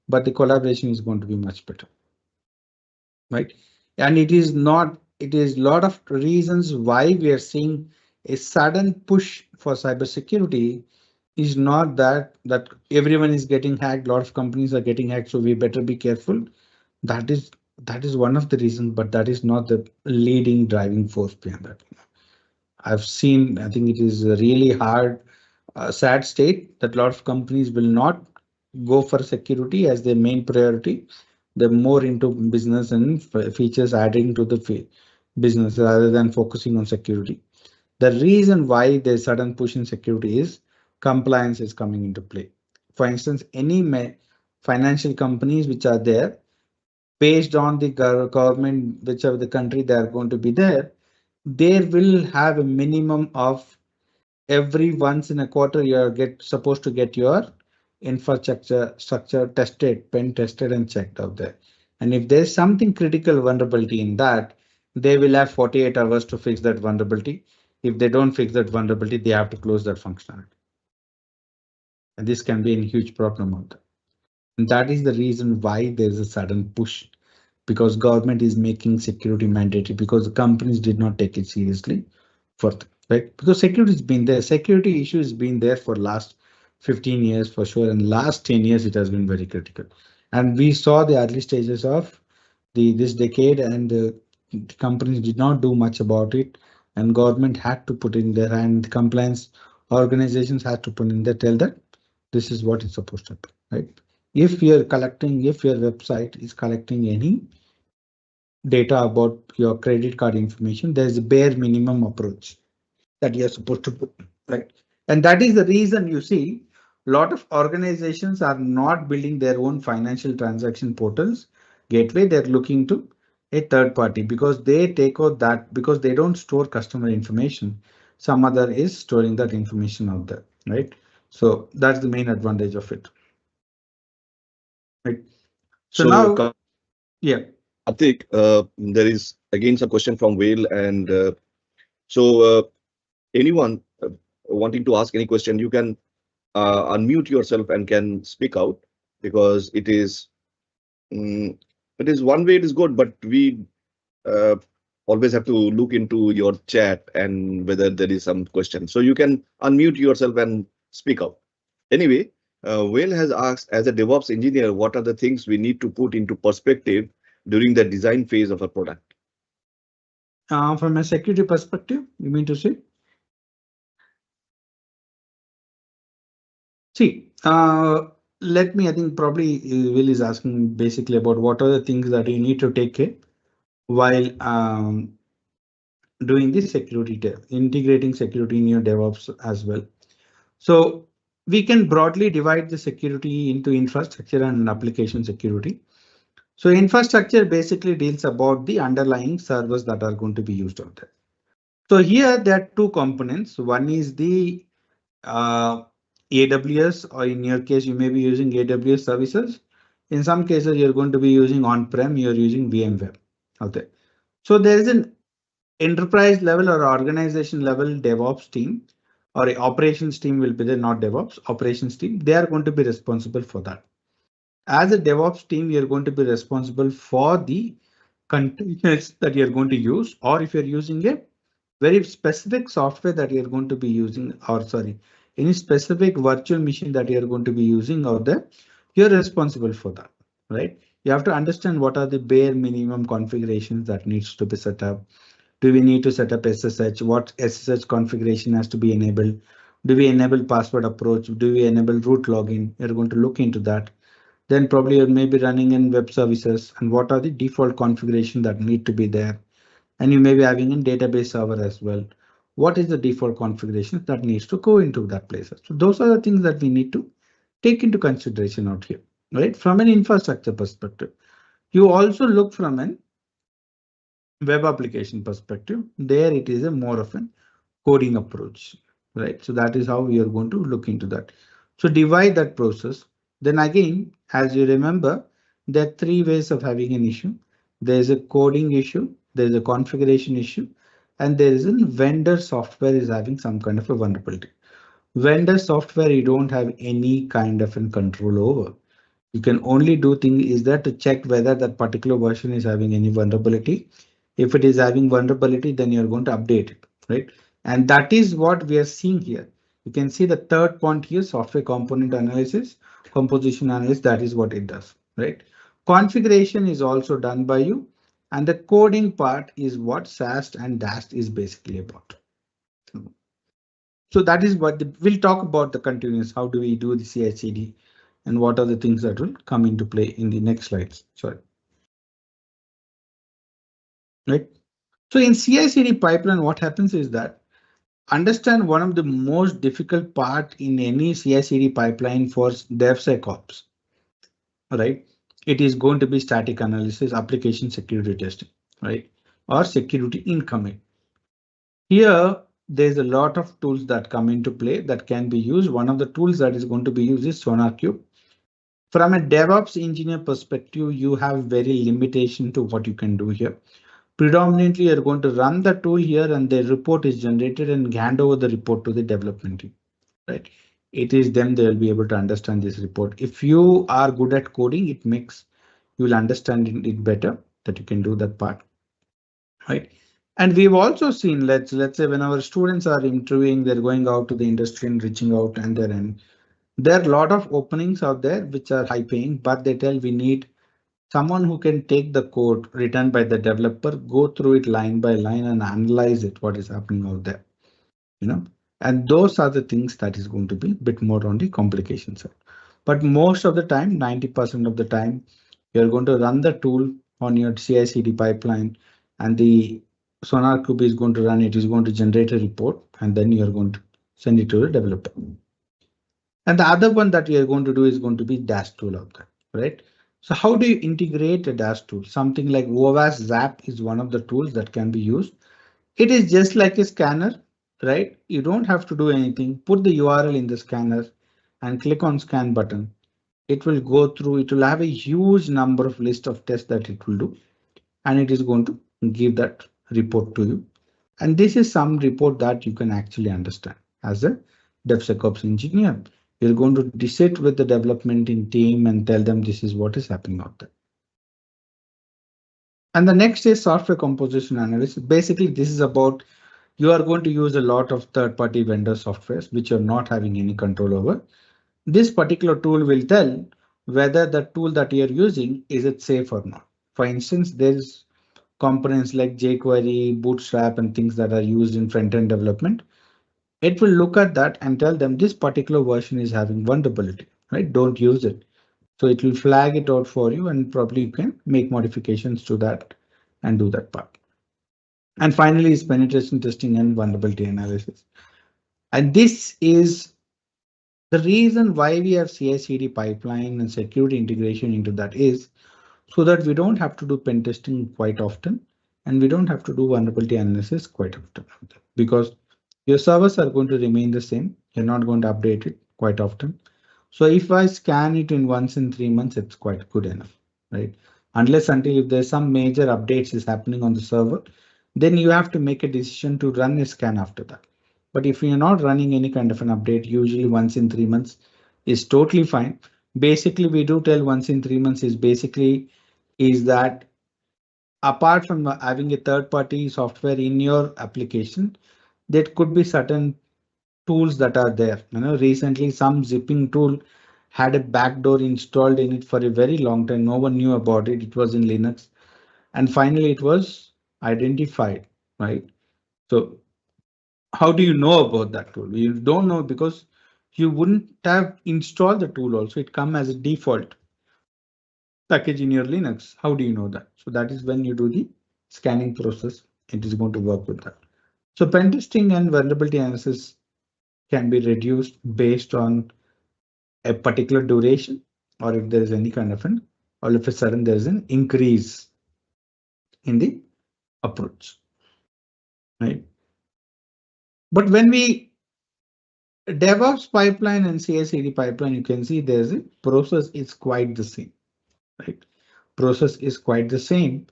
But the collaboration is going to be much better, right? And it is not, it is a lot of reasons why we are seeing a sudden push for cybersecurity is not that everyone is getting hacked, a lot of companies are getting hacked, so we better be careful. That is one of the reasons, but that is not the leading driving force behind that. I've seen, I think it is a really hard, sad state that a lot of companies will not go for security as their main priority. They're more into business and features adding to the business rather than focusing on security. The reason why there's sudden push in security is compliance is coming into play. For instance, any financial companies which are there, based on the government, whichever the country they are going to be there, they will have a minimum of every once in a quarter you're supposed to get your infrastructure structure tested, pen tested and checked out there. And if there's something critical vulnerability in that, they will have 48 hours to fix that vulnerability. If they don't fix that vulnerability, they have to close that functionality. And this can be a huge problem out there. And that is the reason why there's a sudden push, because government is making security mandatory because the companies did not take it seriously for right? Because security has been there. Security issue has been there for last 15 years for sure, and last 10 years it has been very critical. And we saw the early stages of this decade, and companies did not do much about it, and government had to put in their hand. Compliance organizations had to put in there, tell that this is what is supposed to happen, right? If you're collecting, if your website is collecting any data about your credit card information, there's a bare minimum approach that you're supposed to put, right? And that is the reason you see a lot of organizations are not building their own financial transaction portals gateway. They're looking to a third party because they take out that, because they don't store customer information. Some other is storing that information out there, right? So that's the main advantage of it. Right. So now, yeah. I think there is again some question from Whale, and anyone wanting to ask any question, you can unmute yourself and can speak out, because it is one way it is good, but we uh, always have to look into your chat and whether there is some question. So you can unmute yourself and speak out. Anyway, Whale has asked, as a DevOps engineer, what are the things we need to put into perspective during the design phase of a product? From a security perspective, you mean to say? See, let me, I think probably Will is asking basically about what are the things that you need to take care while doing this security, integrating security in your DevOps as well. So we can broadly divide the security into infrastructure and application security. So infrastructure basically deals about the underlying servers that are going to be used out there. So here there are two components. One is the AWS, or in your case, you may be using AWS services. In some cases, you're going to be using on-prem, you're using VMware out there. So there is an enterprise level or organization level DevOps team, or a operations team will be there, not DevOps, operations team. They are going to be responsible for that. As a DevOps team, you're going to be responsible for the containers that you're going to use, or if you're using a very specific software that you're going to be using, or sorry, any specific virtual machine that you're going to be using out there, you're responsible for that, right? You have to understand what are the bare minimum configurations that needs to be set up. Do we need to set up SSH? What SSH configuration has to be enabled? Do we enable password approach? Do we enable root login? You're going to look into that. Then probably you may be running in web services, and what are the default configuration that need to be there? And you may be having a database server as well. What is the default configuration that needs to go into that place? So those are the things that we need to take into consideration out here, right? From an infrastructure perspective, you also look from an web application perspective. There it is a more of an coding approach, right? So that is how we are going to look into that. So divide that process. Then again, as you remember, there are three ways of having an issue. There's a coding issue, there's a configuration issue, and there is a vendor software is having some kind of a vulnerability. Vendor software you don't have any kind of a control over. You can only do thing is that to check whether that particular version is having any vulnerability. If it is having vulnerability, then you're going to update it, right? And that is what we are seeing here. You can see the third point here, software component analysis, composition analysis. That is what it does, right? Configuration is also done by you. And the coding part is what SAST and DAST is basically about. So that is what we'll talk about the continuous. How do we do the CI/CD? And what are the things that will come into play in the next slides? Sorry. Right. So in CI/CD pipeline, what happens is that understand one of the most difficult part in any CI/CD pipeline for DevSecOps. Right. It is going to be static analysis, application security testing, right? Or security incoming. Here, there's a lot of tools that come into play that can be used. One of the tools that is going to be used is SonarQube. From a DevOps engineer perspective, you have very limitation to what you can do here. Predominantly, you're going to run the tool here and the report is generated and hand over the report to the development team, right? It is them, they'll be able to understand this report. If you are good at coding, it makes you will understand it better that you can do that part, right? And we've also seen, let's say when our students are interviewing, they're going out to the industry and reaching out and then There are a lot of openings out there which are high paying, but they tell we need someone who can take the code written by the developer, go through it line by line and analyze it, what is happening out there, you know. And those are the things that is going to be a bit more on the complication side. But most of the time, 90% of the time, you're going to run the tool on your CI/CD pipeline, and the Sonar Cube is going to run it, is going to generate a report, and then you're going to send it to the developer. And the other one that we are going to do is going to be dash tool out there, right? So how do you integrate a dash tool? Something like OWASP Zap is one of the tools that can be used. It is just like a scanner, right? You don't have to do anything. Put the URL in the scanner and click on scan button. It will go through, it will have a huge number of list of tests that it will do, and it is going to give that report to you. And this is some report that you can actually understand as a DevSecOps engineer. You're going to sit with the development team and tell them this is what is happening out there. And the next is software composition analysis. Basically, this is about you are going to use a lot of third-party vendor softwares which you're not having any control over. This particular tool will tell whether the tool that you're using is it safe or not. For instance, there's components like jQuery, Bootstrap, and things that are used in front-end development. It will look at that and tell them this particular version is having vulnerability, right? Don't use it. So it will flag it out for you, and probably you can make modifications to that and do that part. And finally is penetration testing and vulnerability analysis. And this is the reason why we have CI/CD pipeline and security integration into that is so that we don't have to do pen testing quite often, and we don't have to do vulnerability analysis quite often, because your servers are going to remain the same. You're not going to update it quite often. So if I scan it in once in 3 months, it's quite good enough, right? Unless until if there's some major updates is happening on the server, then you have to make a decision to run a scan after that. But if you're not running any kind of an update, usually once in 3 months is totally fine. Basically, we do tell once in 3 months is that apart from having a third-party software in your application, there could be certain tools that are there. Recently some zipping tool had a backdoor installed in it for a very long time. No one knew about it. It was in Linux, and finally it was identified, right? So how do you know about that tool? You don't know because you wouldn't have installed the tool also. It comes as a default package in your Linux. How do you know that? So that is when you do the scanning process. It is going to work with that. So pen testing and vulnerability analysis can be reduced based on a particular duration, or if there is any kind of an, all of a sudden there is an increase in the approach, right? But when we DevOps pipeline and CI/CD pipeline, you can see there's a process is quite the same, right? Process is quite the same.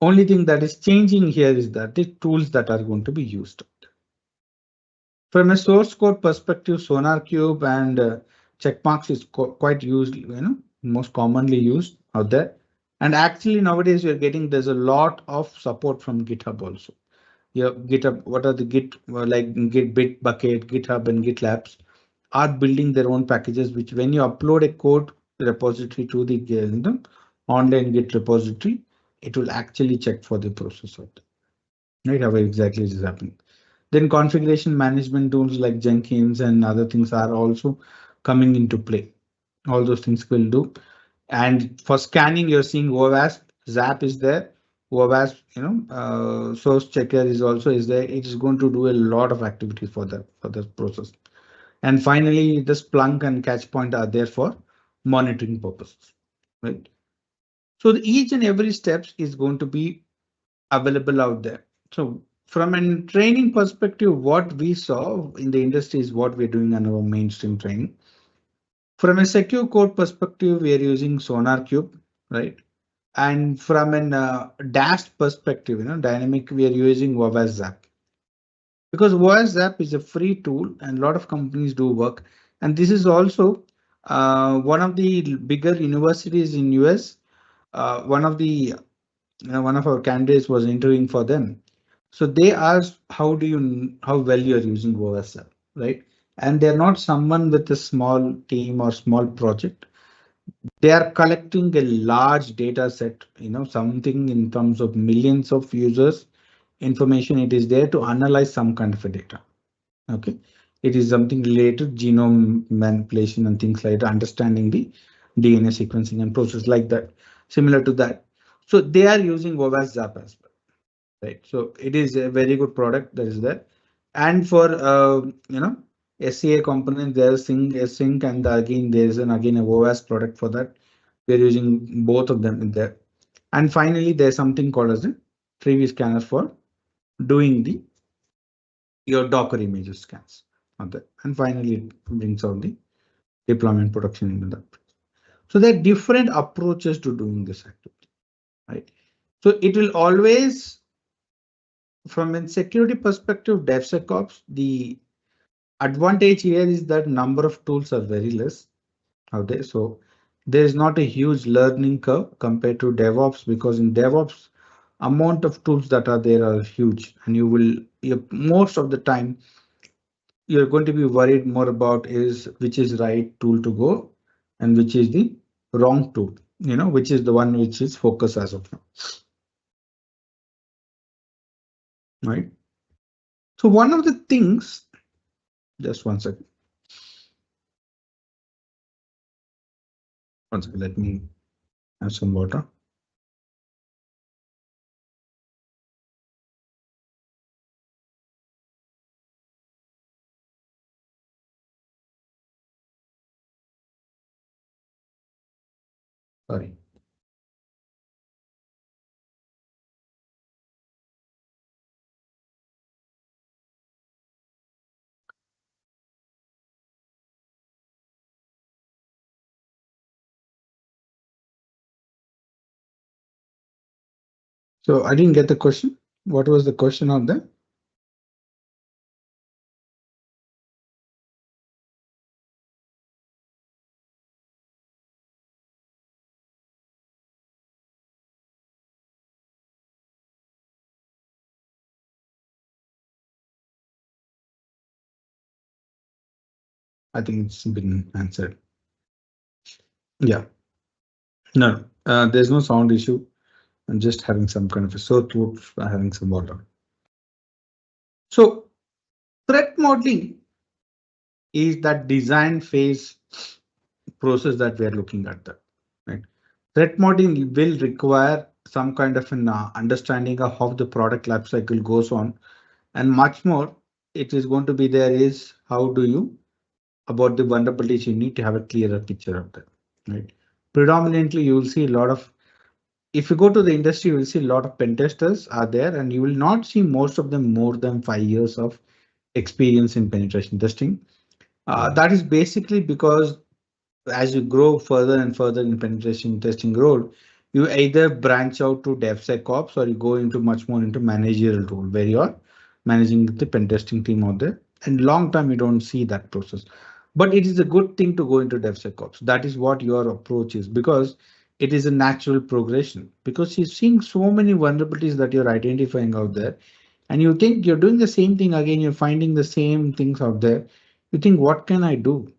Only thing that is changing here is that the tools that are going to be used. From a source code perspective, Sonar Cube and checkmarks is quite used, most commonly used out there. And actually nowadays we're getting, there's a lot of support from GitHub also. Yeah, GitHub, what are the Git, like Git, Bitbucket, GitHub and GitLabs are building their own packages, which when you upload a code repository to the online Git repository, it will actually check for the process of it. Right, how exactly is happening. Then configuration management tools like Jenkins and other things are also coming into play. All those things will do. And for scanning, you're seeing OWASP, ZAP is there. OWASP, source checker is also is there. It is going to do a lot of activities for the process. And finally, the Splunk and Catchpoint are there for monitoring purposes, right? So each and every steps is going to be available out there. So from a training perspective, what we saw in the industry is what we're doing on our mainstream training. From a secure code perspective, we are using Sonar Cube, right? And from an DAST perspective, dynamic, we are using OWASP Zap. Because OWASP Zap is a free tool and a lot of companies do work. And this is also one of the bigger universities in US. One of our candidates was interviewing for them. So they asked, how well you are using OWASP Zap, right? and they're not someone with a small team or small project. They are collecting a large data set, something in terms of millions of users information. It is there to analyze some kind of a data. Okay, it is something related to genome manipulation and things like that, understanding the DNA sequencing and process like that, similar to that. So they are using OWASP Zap as well, right? So it is a very good product that is there. And for SCA component, there's sync, and again there's again a OWASP product for that. We're using both of them in there. And finally, there's something called as a preview scanner for doing your Docker images scans on that. And finally, it brings out the deployment production into that. So there are different approaches to doing this activity, right? So it will always, from a security perspective, DevSecOps, the advantage here is that number of tools are very less out there. So there is not a huge learning curve compared to DevOps, because in DevOps, amount of tools that are there are huge, and most of the time you're going to be worried more about is which is right tool to go and which is the wrong tool, which is the one which is focus as of now. Right. So one of the things, just one second. One second, let me have some water. Sorry. So I didn't get the question. What was the question out there? I think it's been answered. Yeah. No, there's no sound issue. I'm just having some kind of a sore throat, having some water. So threat modeling is that design phase process that we are looking at that, right? Threat modeling will require some kind of an understanding of how the product lifecycle goes on, and much more. It is going to be there is how do you about the vulnerabilities, you need to have a clearer picture of that, right? Predominantly, you will see a lot of, if you go to the industry, you will see a lot of pen testers are there, and you will not see most of them more than 5 years of experience in penetration testing. That is basically because as you grow further and further in penetration testing role, you either branch out to DevSecOps or you go into much more into managerial role where you are managing the pen testing team out there. And long term, you don't see that process. But it is a good thing to go into DevSecOps. That is what your approach is, because it is a natural progression, because you're seeing so many vulnerabilities that you're identifying out there. And you think you're doing the same thing again, you're finding the same things out there. You think, what can I do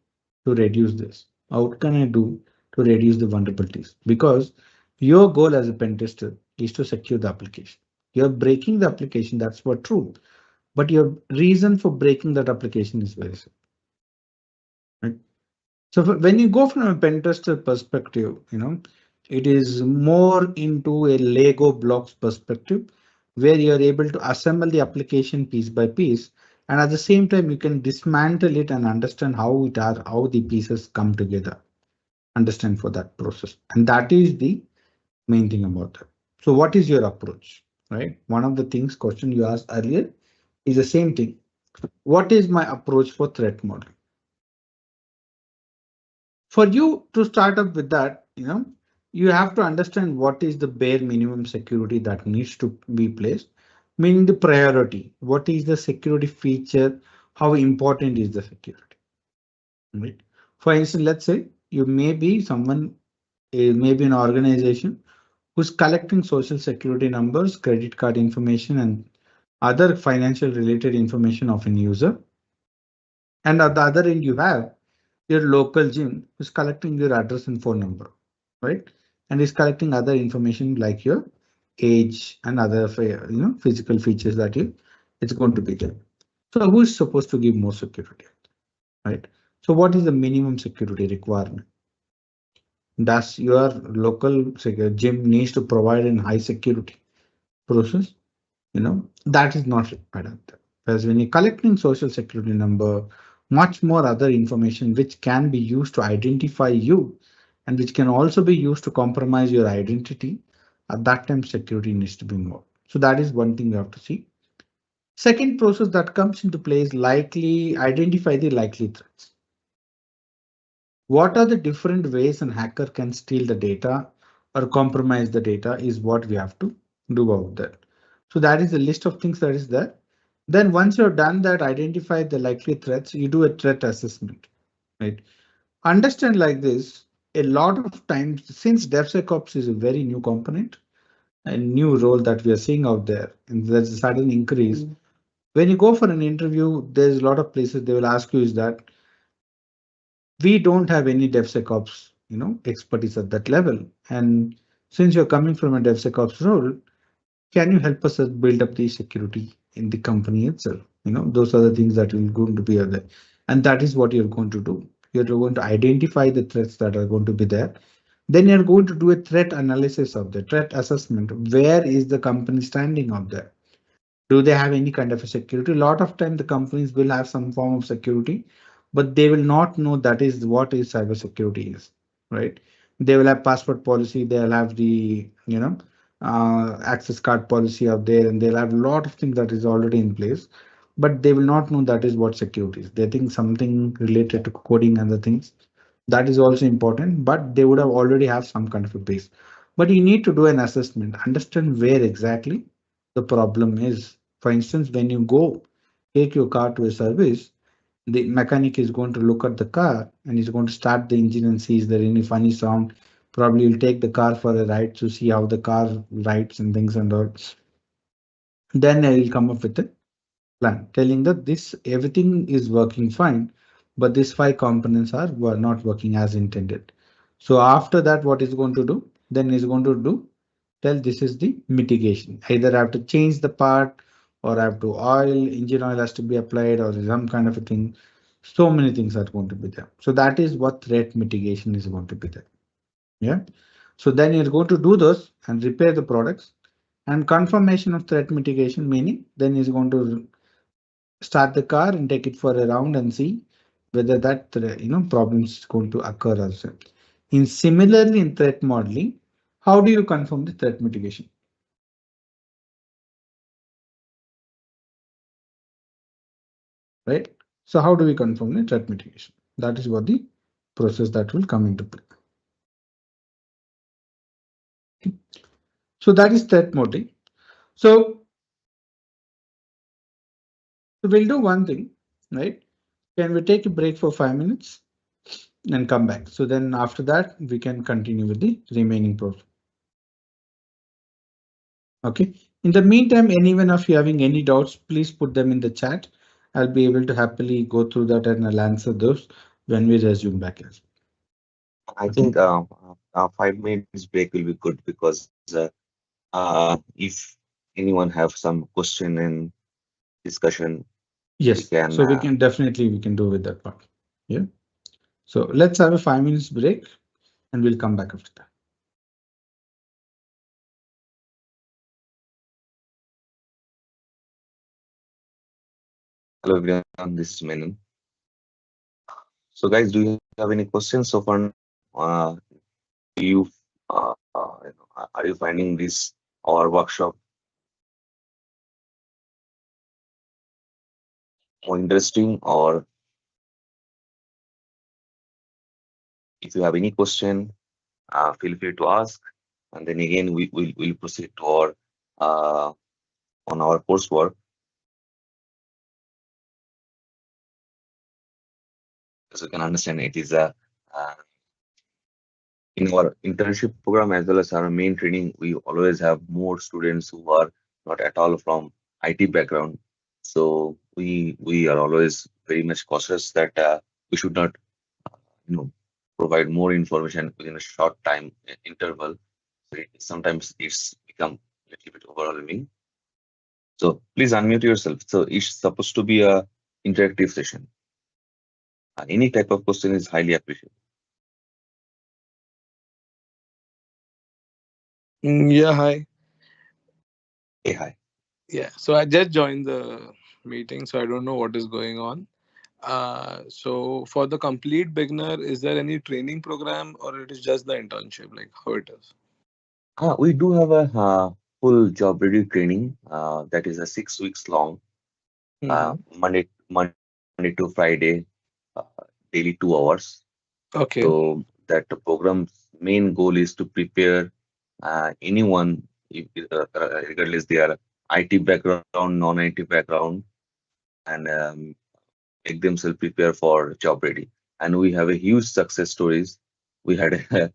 to reduce this? What can I do to reduce the vulnerabilities? Because your goal as a pen tester is to secure the application. You're breaking the application, that's what true. But your reason for breaking that application is very simple. Right? So when you go from a pen tester perspective, it is more into a Lego blocks perspective where you're able to assemble the application piece by piece. And at the same time, you can dismantle it and understand how the pieces come together. Understand for that process. And that is the main thing about that. So what is your approach, right? One of the things question you asked earlier is the same thing. What is my approach for threat modeling? For you to start up with that, you have to understand what is the bare minimum security that needs to be placed, meaning the priority. What is the security feature? How important is the security? Right? For instance, let's say you may be someone, maybe an organization who's collecting social security numbers, credit card information, and other financial related information of an user. And at the other end, you have your local gym who's collecting your address and phone number, right? And is collecting other information like your age and other physical features that you it's going to be there. So who is supposed to give more security, right? So what is the minimum security requirement? Does your local gym needs to provide a high security process? That is not required out there. Whereas when you're collecting social security number, much more other information which can be used to identify you and which can also be used to compromise your identity, at that time security needs to be more. So that is one thing we have to see. Second process that comes into play is likely identify the likely threats. What are the different ways an hacker can steal the data or compromise the data is what we have to do out there. So that is the list of things that is there. Then once you're done that, identify the likely threats, you do a threat assessment, right? Understand like this, a lot of times, since DevSecOps is a very new component, a new role that we are seeing out there, and there's a sudden increase. When you go for an interview, there's a lot of places they will ask you is that we don't have any DevSecOps, expertise at that level. And since you're coming from a DevSecOps role, can you help us build up the security in the company itself? Those are the things that will going to be there. And that is what you're going to do. You're going to identify the threats that are going to be there. Then you're going to do a threat analysis of the threat assessment. Where is the company standing out there? Do they have any kind of a security? A lot of time the companies will have some form of security, but they will not know that is what is cybersecurity is, right? They will have password policy, they'll have the access card policy out there, and they'll have a lot of things that is already in place, but they will not know that is what security is. They think something related to coding and the things that is also important, but they would have already have some kind of a base. But you need to do an assessment, understand where exactly the problem is. For instance, when you go take your car to a service, the mechanic is going to look at the car and he's going to start the engine and see is there any funny sound. Probably you'll take the car for a ride to see how the car rides and things and all. Then I will come up with a plan telling that this everything is working fine, but these five components were not working as intended. So after that, what is going to do? Then is going to do tell this is the mitigation. Either I have to change the part or I have to engine oil has to be applied or some kind of a thing. So many things are going to be there. So that is what threat mitigation is going to be there. Yeah. So then you're going to do those and repair the products and confirmation of threat mitigation, meaning then is going to start the car and take it for a round and see whether that problems is going to occur also. In similarly in threat modeling, how do you confirm the threat mitigation? Right? So how do we confirm the threat mitigation? That is what the process that will come into play. Okay. So that is threat modeling. So we'll do one thing, right? Can we take a break for 5 minutes and come back? So then after that, we can continue with the remaining process. Okay. In the meantime, anyone of you having any doubts, please put them in the chat. I'll be able to happily go through that and I'll answer those when we resume back as well. I think 5 minutes break will be good because if anyone have some question and discussion, Yes, can. so we can definitely do with that part. Yeah. So let's have a 5 minutes break and we'll come back after that. Hello everyone, this is Menon. So guys, do you have any questions so far? You are you finding this our workshop more interesting, or if you have any question, feel free to ask, and then again we will proceed to our on our coursework. As you can understand, it is a in our internship program as well as our main training, we always have more students who are not at all from IT background. So we are always very much cautious that we should not, you know, provide more information within a short time interval. So sometimes it's become a little bit overwhelming. So please unmute yourself. So it's supposed to be a interactive session. Any type of question is highly appreciated. Yeah, hi. Hey, hi. Yeah, so I just joined the meeting, so I don't know what is going on. So for the complete beginner, is there any training program or it is just the internship, like how it is? We do have a full job ready training that is a 6 weeks long, Mm-hmm. Monday to Friday, daily 2 hours. Okay. So that the program's main goal is to prepare anyone, regardless they are IT background, non-IT background, and make themselves prepare for job ready. And we have a huge success stories. We had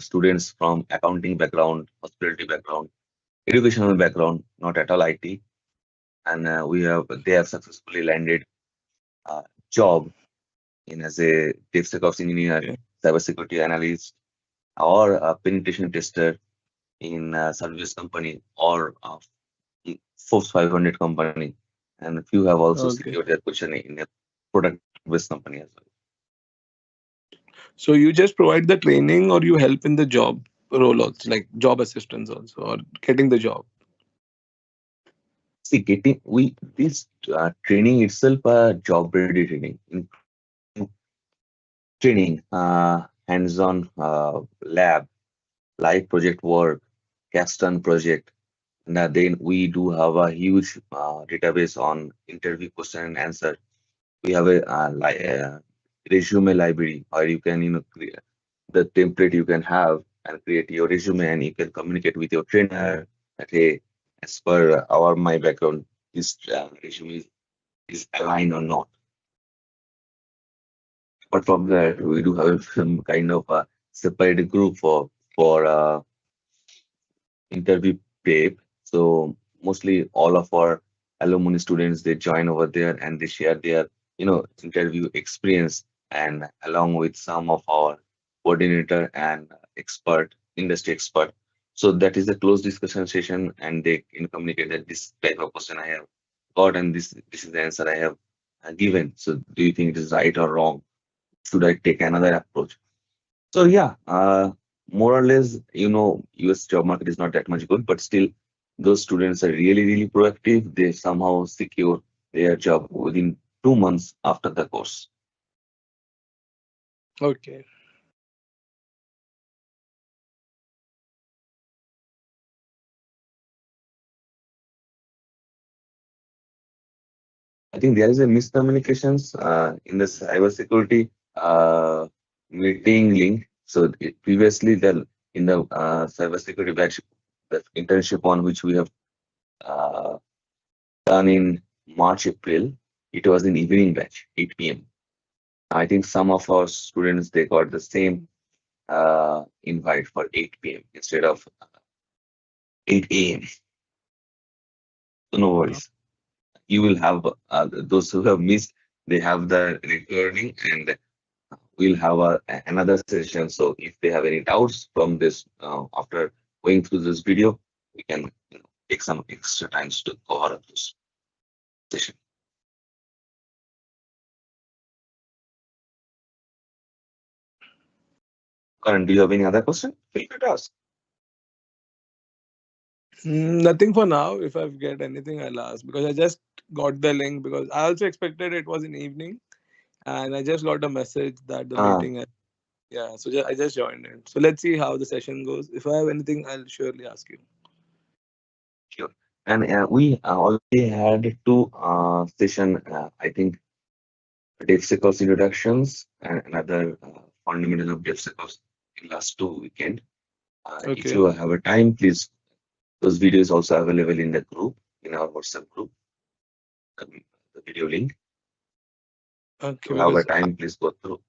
students from accounting background, hospitality background, educational background, not at all IT, and they have successfully landed job in as a DevSecOps engineer, Okay. cybersecurity analyst, or a penetration tester in a service company or Forbes 500 company, and a few have also Okay. secured their position in a product-based company as well. So you just provide the training or you help in the job role also, like job assistance also, or getting the job? See, getting we this training itself a job ready training, including training, hands-on lab, live project work, cast on project. And then we do have a huge database on interview question and answer. We have a resume library, or you can create the template you can have and create your resume, and you can communicate with your trainer that hey, as per our my background, this resume is aligned or not. But from that, we do have some kind of a separate group for interview prep. So mostly all of our alumni students they join over there and they share their interview experience, and along with some of our coordinator and industry expert. So that is a close discussion session, and they can communicate that this type of question I have got, and this is the answer I have given. So do you think it is right or wrong? Should I take another approach? So yeah, more or less, US job market is not that much good, but still, those students are really, really proactive. They somehow secure their job within 2 months after the course. Okay. I think there is a miscommunications in the cybersecurity meeting link. So previously, in the cybersecurity batch, the internship on which we have uh, done in March, April, it was in evening batch, 8 p.m. I think some of our students they got the same invite for 8 p.m. instead of 8 a.m. So no worries. You will have those who have missed. They have the recording, and we'll have another session. So if they have any doubts from this after going through this video, we can take some extra times to cover up this session. Karan, do you have any other question? Feel free to ask. Nothing for now. If I get anything, I'll ask because I just got the link because I also expected it was in evening and I just got a message that the Ah, meeting. Yeah, so I just joined it. So let's see how the session goes. If I have anything, I'll surely ask you. sure. And we already had two session. I think DevSecOps introductions and another fundamental of DevSecOps in last 2 weekend. If Okay. you have a time, please. Those videos also available in the group, in our WhatsApp group. The video link. If Okay, you have a because time, please go through.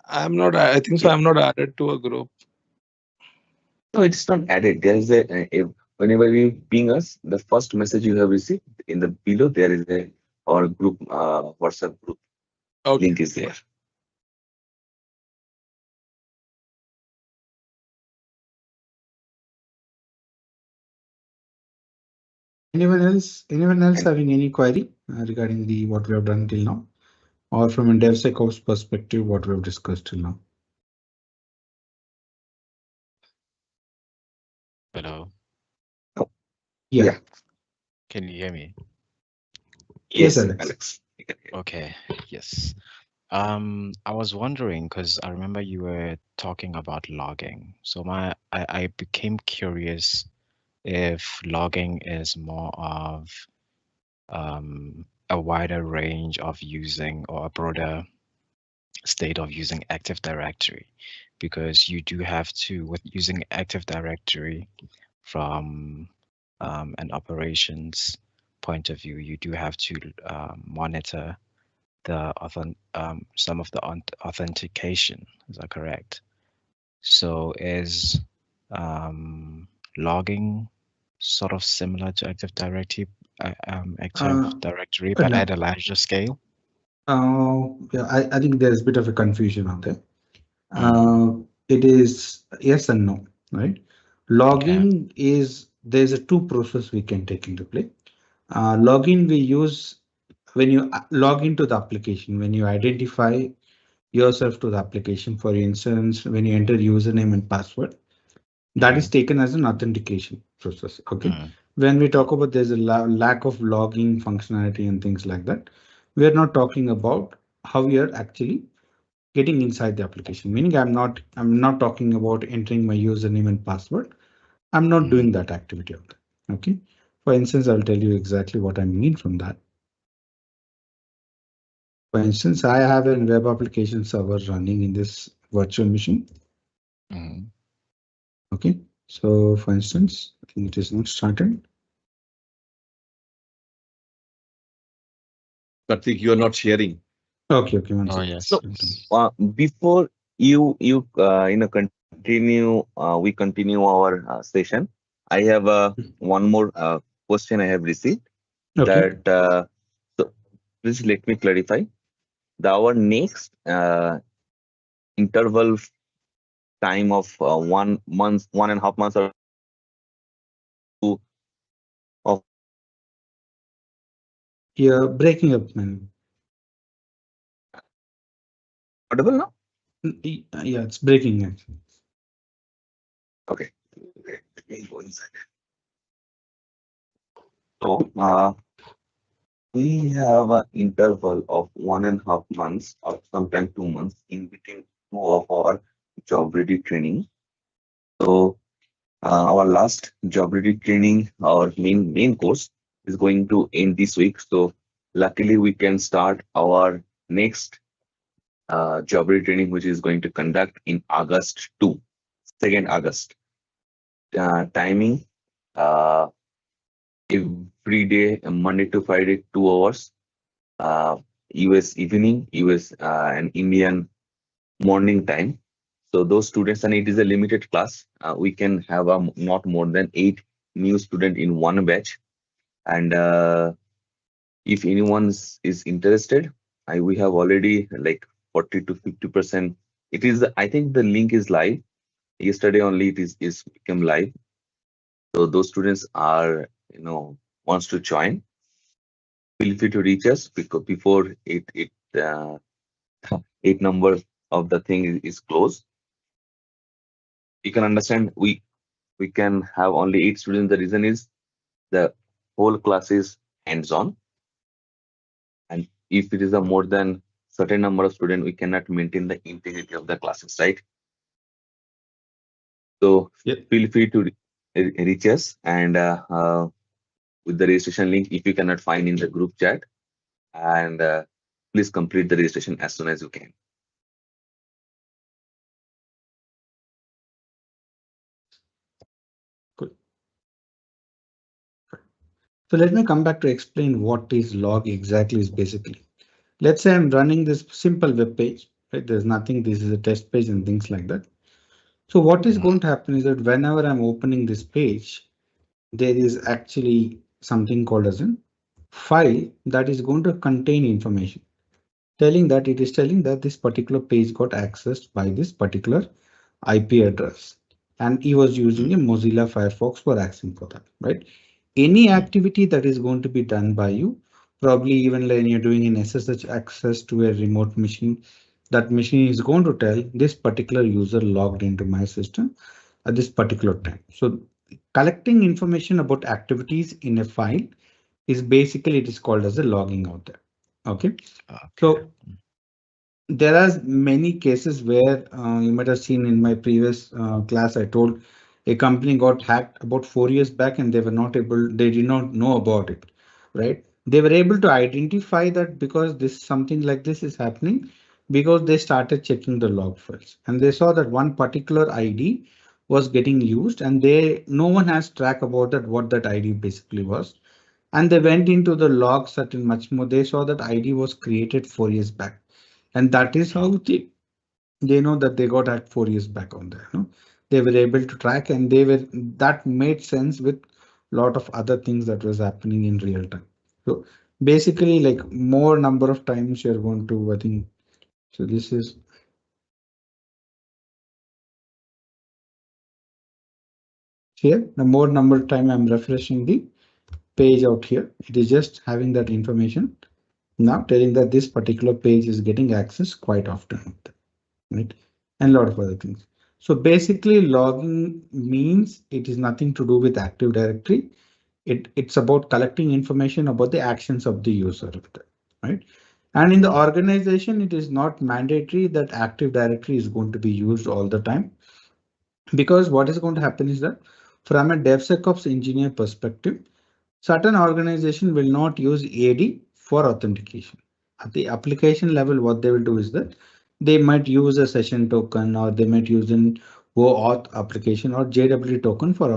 I'm not. I think so. Yeah. I'm not added to a group. No, it's not added. There is a whenever you ping us, the first message you have received in the below there is a our group WhatsApp group Okay. link is there. Anyone else? Anyone else And having any query regarding the what we have done till now, or from a DevSecOps perspective, what we have discussed till now? Hello, Yeah. Yeah. can you hear me? Yes, yes, Alex. Alex. You can hear. Okay, yes. I was wondering because I remember you were talking about logging. So I became curious if logging is more of a wider range of using or a broader state of using Active Directory, because you do have to, with using Active Directory from an operations point of view, you do have to monitor the some of the authentication. Is that correct? So is logging sort of similar to Active Directory, but No. at a larger scale? Yeah, I think there's a bit of a confusion out there. It is yes and no, right? Okay. Logging is there's a two process we can take into play. Login we use when you log into the application, when you identify yourself to the application. For instance, when you enter username and password, that is taken as an authentication process. Okay. When we talk about there's a lack of logging functionality and things like that, we are not talking about how we are actually getting inside the application. Meaning I'm not talking about entering my username and password. I'm not doing that activity out there. Okay. For instance, I'll tell you exactly what I mean from that. For instance, I have a web application server running in this virtual machine. Okay, so for instance, I think it is not started. Karthik, you are not sharing. Okay, one Oh, second. yes. So before you continue, we continue our session. I have one more question I have received. Okay. That so please let me clarify. Our next interval time of 1 month, 1.5 months or two of You're breaking up, man. audible now? Yeah, it's breaking actually. Okay. Let me go inside. So we have an interval of 1.5 months or sometimes 2 months in between two of our job ready training. So our last job ready training, our main course is going to end this week. So luckily we can start our next job ready training, which is going to conduct in August 2nd August. Timing every day, Monday to Friday, 2 hours. US evening, US and Indian morning time. So those students, and it is a limited class. We can have not more than 8 new students in one batch. And if anyone is interested, we have already like 40 to 50%. It is, I think the link is live. Yesterday only it is become live. So those students are, wants to join. Feel free to reach us because before it 8 number of the thing is closed. You can understand we can have only 8 students. The reason is the whole class is hands-on, and if it is a more than certain number of students, we cannot maintain the integrity of the classes, right? So feel free to reach us, and with the registration link, if you cannot find in the group chat, and please complete the registration as soon as you can. Good. So let me come back to explain what is log exactly is basically. Let's say I'm running this simple web page, right? There's nothing, this is a test page and things like that. So what is going to happen is that whenever I'm opening this page, there is actually something called as a file that is going to contain information telling that it is telling that this particular page got accessed by this particular IP address, and he was using a Mozilla Firefox for accessing for that, right? Any activity that is going to be done by you, probably even when you're doing an SSH access to a remote machine, that machine is going to tell this particular user logged into my system at this particular time. So collecting information about activities in a file is basically, it is called as a logging out there. Okay. So there are many cases where you might have seen in my previous class, I told a company got hacked about 4 years back and they were not able, they did not know about it, right? They were able to identify that because this something like this is happening because they started checking the log files and they saw that one particular ID was getting used and no one has track about that, what that ID basically was. And they went into the logs certain much more. They saw that ID was created 4 years back. And that is how they know that they got at 4 years back on there. No? They were able to track and that made sense with a lot of other things that was happening in real time. So basically, like more number of times you're going to, I think, so this is here. The more number of time I'm refreshing the page out here, it is just having that information now telling that this particular page is getting access quite often, right? And a lot of other things. So basically logging means it is nothing to do with Active Directory. It's about collecting information about the actions of the user, right? And in the organization, it is not mandatory that Active Directory is going to be used all the time. Because what is going to happen is that from a DevSecOps engineer perspective, certain organization will not use AD for authentication. At the application level, what they will do is that they might use a session token or they might use an OAuth application or JWT token for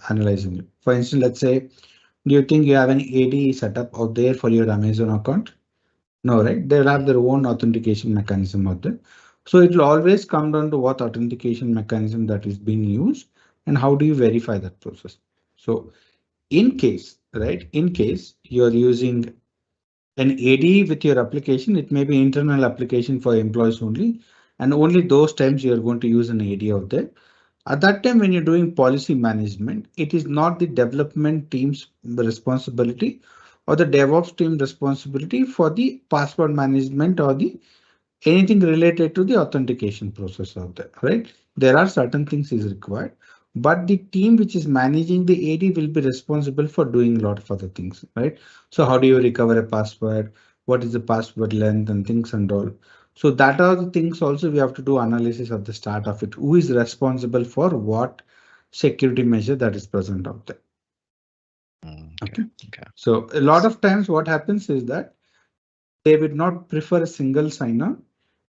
analyzing it. For instance, let's say, do you think you have an AD setup out there for your Amazon account? No, right? They'll have their own authentication mechanism out there. So it will always come down to what authentication mechanism that is being used and how do you verify that process. So in case, right, in case you're using an AD with your application, it may be internal application for employees only, and only those times you're going to use an AD out there. At that time, when you're doing policy management, it is not the development team's responsibility or the DevOps team responsibility for the password management or the anything related to the authentication process out there, right? There are certain things is required, but the team which is managing the AD will be responsible for doing a lot of other things, right? So how do you recover a password? What is the password length and things and all? So that are the things also we have to do analysis at the start of it. Who is responsible for what security measure that is present out there? Okay. So a lot of times what happens is that they would not prefer a single sign-on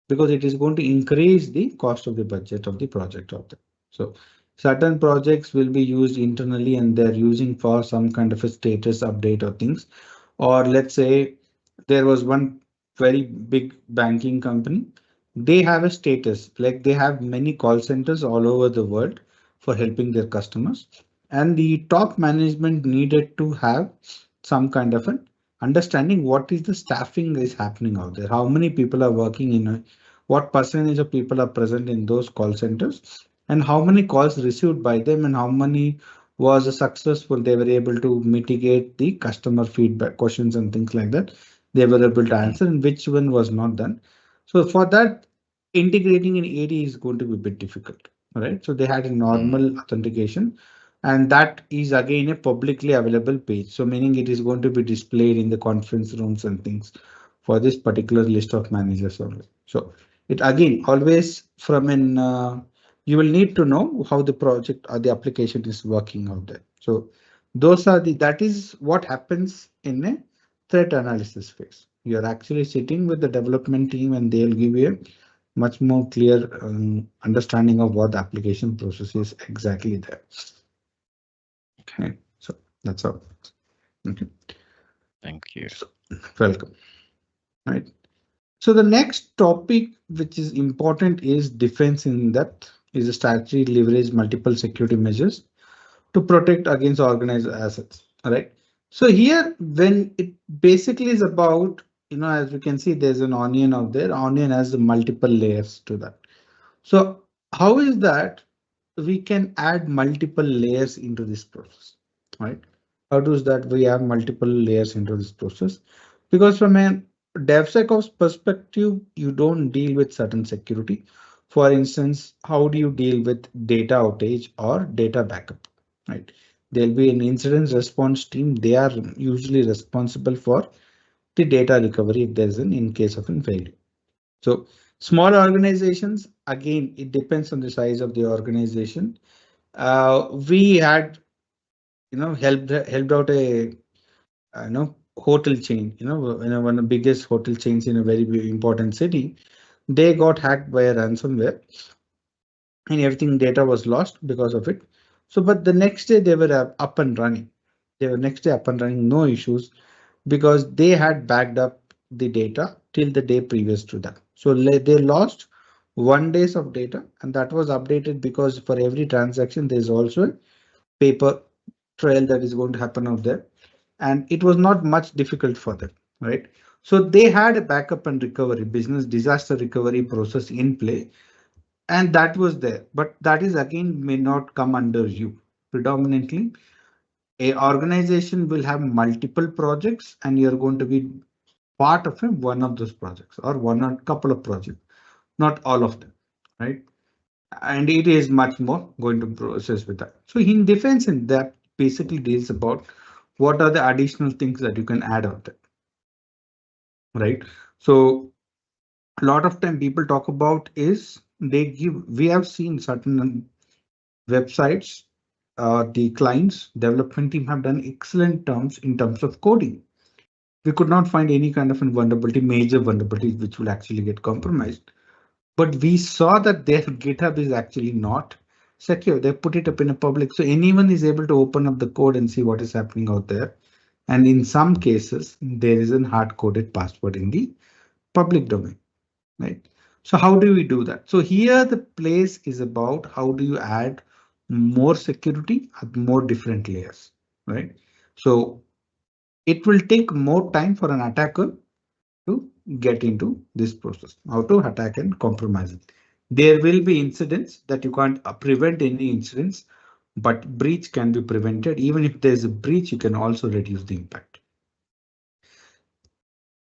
because it is going to increase the cost of the budget of the project out there. So certain projects will be used internally and they're using for some kind of a status update or things. Or let's say there was one very big banking company. They have a status, like they have many call centers all over the world for helping their customers. And the top management needed to have some kind of an understanding what is the staffing is happening out there, how many people are working in a, what percentage of people are present in those call centers, and how many calls received by them, and how many was successful. They were able to mitigate the customer feedback questions and things like that. They were able to answer, and which one was not done. So for that, integrating in AD is going to be a bit difficult, right? So they had a normal authentication. And that is again a publicly available page. So meaning it is going to be displayed in the conference rooms and things for this particular list of managers only. So it again always from an you will need to know how the project or the application is working out there. So those are that is what happens in a threat analysis phase. You're actually sitting with the development team and they'll give you a much more clear understanding of what the application process is exactly there. Okay, so that's all. Okay. Thank you. So, welcome. All right. So the next topic which is important is defense in depth. Is a strategy leverage multiple security measures to protect against organized assets. All right. So here, when it basically is about, as we can see, there's an onion out there. Onion has multiple layers to that. So how is that we can add multiple layers into this process, right? How does that we have multiple layers into this process? Because from a DevSecOps perspective, you don't deal with certain security. For instance, how do you deal with data outage or data backup, right? There'll be an incident response team. They are usually responsible for the data recovery if there's an in case of a failure. So small organizations, again, it depends on the size of the organization. We had, helped out a, hotel chain, one of the biggest hotel chains in a very important city. They got hacked by a ransomware and everything data was lost because of it. So, but the next day they were up and running. They were next day up and running, no issues, because they had backed up the data till the day previous to that. So they lost 1 day of data and that was updated because for every transaction, there's also a paper trail that is going to happen out there. And it was not much difficult for them, right? So they had a backup and recovery business disaster recovery process in play and that was there, but that is again may not come under you. Predominantly, a organization will have multiple projects and you're going to be part of one of those projects or one or couple of projects, not all of them, right? And it is much more going to process with that. So in defense, and that basically deals about what are the additional things that you can add out there, right? So a lot of time people talk about is we have seen certain websites, the clients development team have done excellent terms in terms of coding. We could not find any kind of vulnerability, major vulnerabilities which will actually get compromised. But we saw that their GitHub is actually not secure. They put it up in a public, so anyone is able to open up the code and see what is happening out there. And in some cases, there is a hard-coded password in the public domain, right? So how do we do that? So here the place is about how do you add more security at more different layers, right? So it will take more time for an attacker to get into this process, how to attack and compromise it. There will be incidents that you can't prevent any incidents, but breach can be prevented. Even if there's a breach, you can also reduce the impact.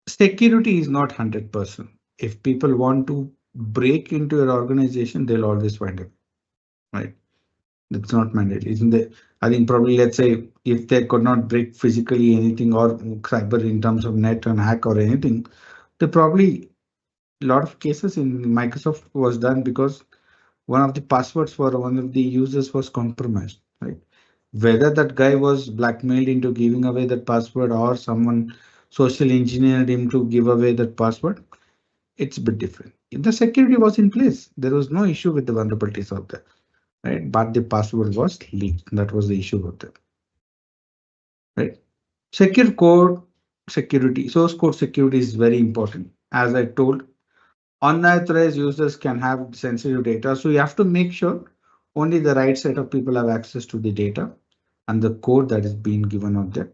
Security is not 100%. If people want to break into your organization, they'll always find it, right? That's not mandatory, isn't it? I think probably, let's say, if they could not break physically anything or cyber in terms of net and hack or anything, they probably a lot of cases in Microsoft was done because one of the passwords for one of the users was compromised, right? Whether that guy was blackmailed into giving away that password or someone social engineered him to give away that password, it's a bit different. If the security was in place, there was no issue with the vulnerabilities out there, right? But the password was leaked. That was the issue out there, right? Secure code security, source code security is very important. As I told, unauthorized users can have sensitive data, so you have to make sure only the right set of people have access to the data and the code that is being given out there,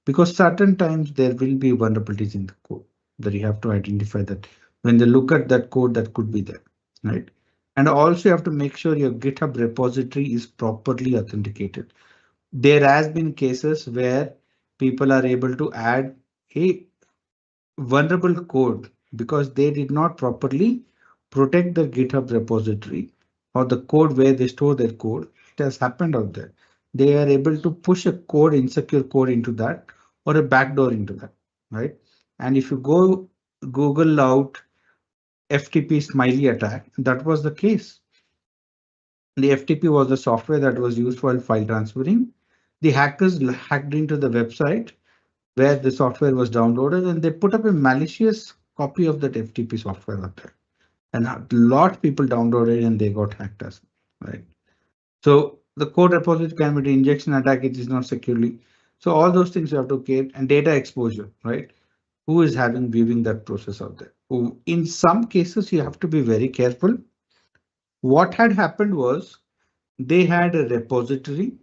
because certain times there will be vulnerabilities in the code that you have to identify that when they look at that code that could be there, right? And also you have to make sure your GitHub repository is properly authenticated. There has been cases where people are able to add a vulnerable code because they did not properly protect the GitHub repository or the code where they store their code. It has happened out there. They are able to push a code, insecure code into that or a backdoor into that, right? And if you go Google out FTP smiley attack, that was the case. The FTP was the software that was used while file transferring. The hackers hacked into the website where the software was downloaded and they put up a malicious copy of that FTP software out there. And a lot of people downloaded and they got hacked as right. So the code repository can be injection attack, it is not securely. So all those things you have to get, and data exposure, right? Who is having viewing that process out there? In some cases, you have to be very careful. What had happened was they had a repository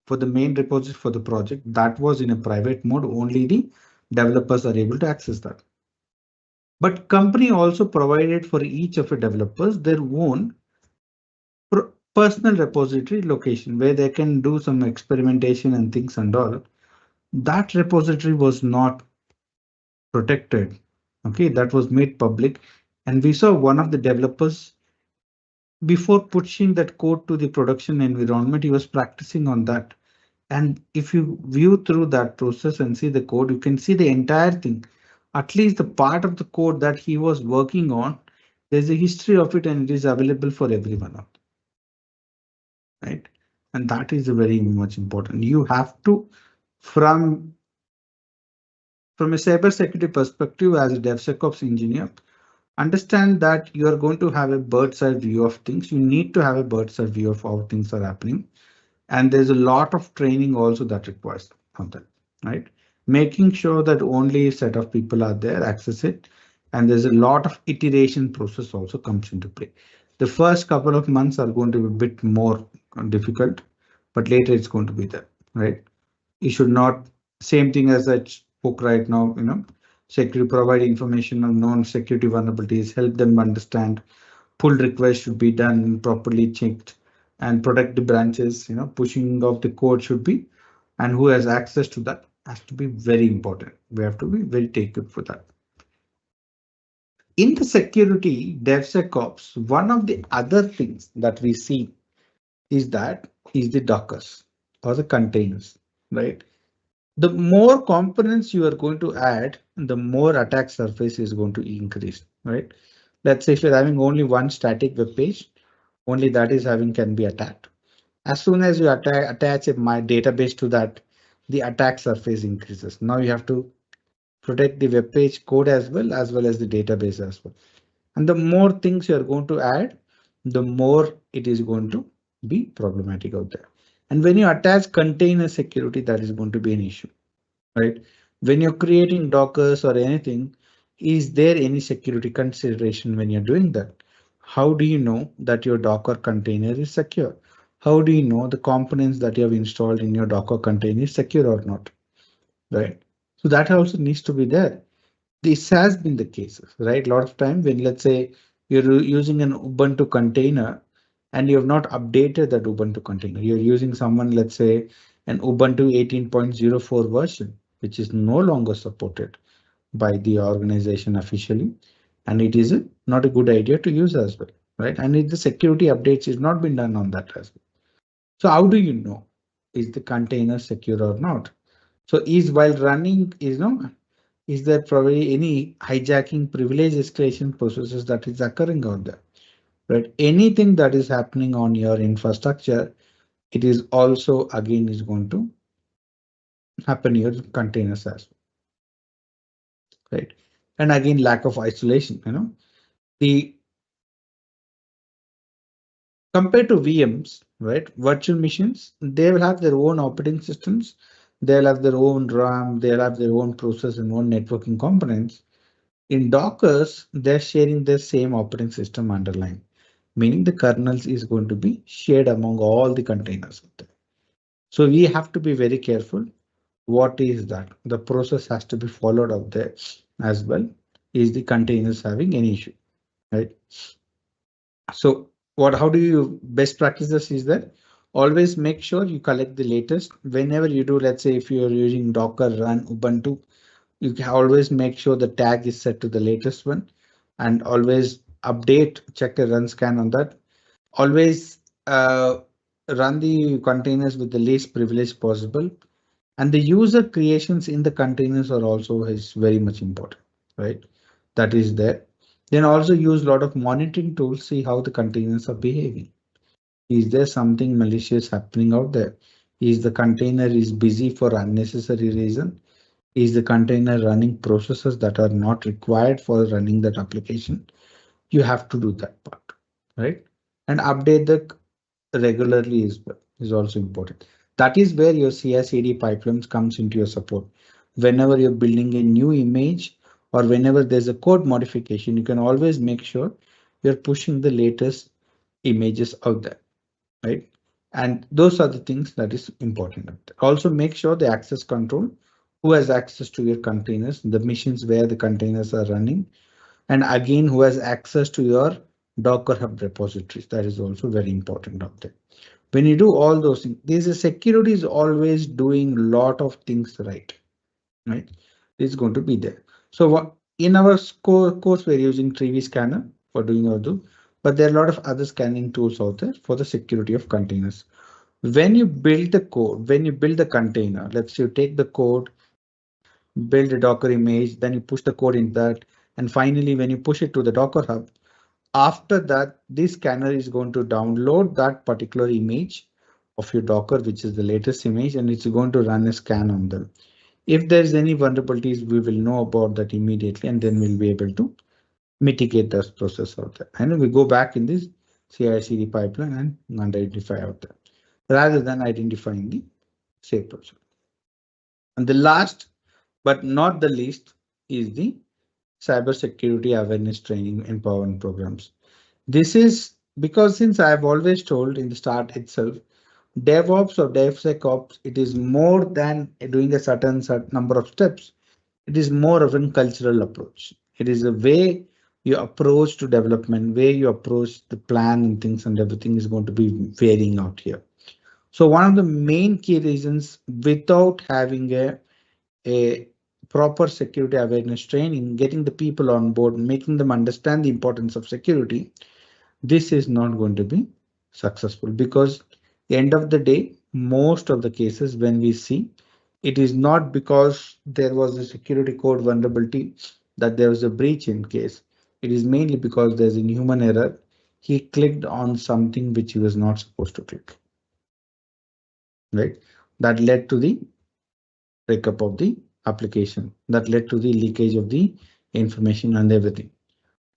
for the main repository for the project, that was in a private mode. Only the developers are able to access that. But company also provided for each of the developers their own personal repository location where they can do some experimentation and things and all. That repository was not protected. Okay, that was made public. And we saw one of the developers, before pushing that code to the production environment, he was practicing on that. And if you view through that process and see the code, you can see the entire thing, at least the part of the code that he was working on. There's a history of it and it is available for everyone. Right? And that is very much important. You have to, from a cybersecurity perspective as a DevSecOps engineer, understand that you are going to have a bird's eye view of things. You need to have a bird's eye view of how things are happening. And there's a lot of training also that requires on that, right? Making sure that only a set of people are there, access it. And there's a lot of iteration process also comes into play. The first couple of months are going to be a bit more difficult, but later it's going to be there, right? You should not, same thing as I spoke right now, security, provide information on known security vulnerabilities, help them understand, pull requests should be done properly checked, and protect the branches, pushing of the code should be, and who has access to that has to be very important. We have to be very taken for that. In the security DevSecOps, one of the other things that we see is the Dockers or the containers, right? The more components you are going to add, the more attack surface is going to increase, right? Let's say if you're having only one static web page, only that is can be attacked. As soon as you attach my database to that, the attack surface increases. Now you have to protect the web page code as well as the database as well. And the more things you are going to add, the more it is going to be problematic out there. And when you attach container security, that is going to be an issue, right? When you're creating Dockers or anything, is there any security consideration when you're doing that? How do you know that your Docker container is secure? How do you know the components that you have installed in your Docker container is secure or not? Right? So that also needs to be there. This has been the case, right? A lot of time when, let's say, you're using an Ubuntu container and you have not updated that Ubuntu container. You're using someone, let's say, an Ubuntu 18.04 version, which is no longer supported by the organization officially. And it is not a good idea to use as well, right? And if the security updates is not been done on that as well. So how do you know is the container secure or not? So is while running is there probably any hijacking privilege escalation processes that is occurring out there, right? Anything that is happening on your infrastructure, it is also again is going to happen in your containers as well, right? And again, lack of isolation, the compared to VMs, right? Virtual machines, they will have their own operating systems. They'll have their own RAM, they'll have their own process and own networking components. In Dockers, they're sharing the same operating system underlying, meaning the kernels is going to be shared among all the containers out there. So we have to be very careful. What is that? The process has to be followed out there as well. Is the containers having any issue, right? So how do you best practices is that always make sure you collect the latest whenever you do. Let's say if you're using Docker run Ubuntu, you can always make sure the tag is set to the latest one and always update, check a run scan on that. Always run the containers with the least privilege possible. And the user creations in the containers are also is very much important, right? That is there. Then also use a lot of monitoring tools, see how the containers are behaving. Is there something malicious happening out there? Is the container is busy for unnecessary reason? Is the container running processes that are not required for running that application? You have to do that part, right? And update the regularly is also important. That is where your CI/CD pipelines comes into your support. Whenever you're building a new image or whenever there's a code modification, you can always make sure you're pushing the latest images out there, right? And those are the things that is important. Also make sure the access control, who has access to your containers, the machines where the containers are running, and again, who has access to your Docker Hub repositories. That is also very important out there. When you do all those things, this is security is always doing a lot of things right? It's going to be there. So what in our course, we're using 3V scanner for doing all those, but there are a lot of other scanning tools out there for the security of containers. When you build the code, when you build the container, let's say you take the code, build a Docker image, then you push the code in that, and finally, when you push it to the Docker Hub, after that, this scanner is going to download that particular image of your Docker, which is the latest image, and it's going to run a scan on them. If there's any vulnerabilities, we will know about that immediately, and then we'll be able to mitigate that process out there. And we go back in this CI/CD pipeline and identify out there, rather than identifying the safe process. And the last, but not the least, is the cybersecurity awareness training empowerment programs. This is because since I've always told in the start itself, DevOps or DevSecOps, it is more than doing a certain number of steps. It is more of a cultural approach. It is a way you approach to development, way you approach the plan and things, and everything is going to be varying out here. So one of the main key reasons, without having a proper security awareness training, getting the people on board, making them understand the importance of security, this is not going to be successful, because at the end of the day, most of the cases when we see, it is not because there was a security code vulnerability that there was a breach in case. It is mainly because there's a human error. He clicked on something which he was not supposed to click. Right? That led to the breakup of the application. That led to the leakage of the information and everything.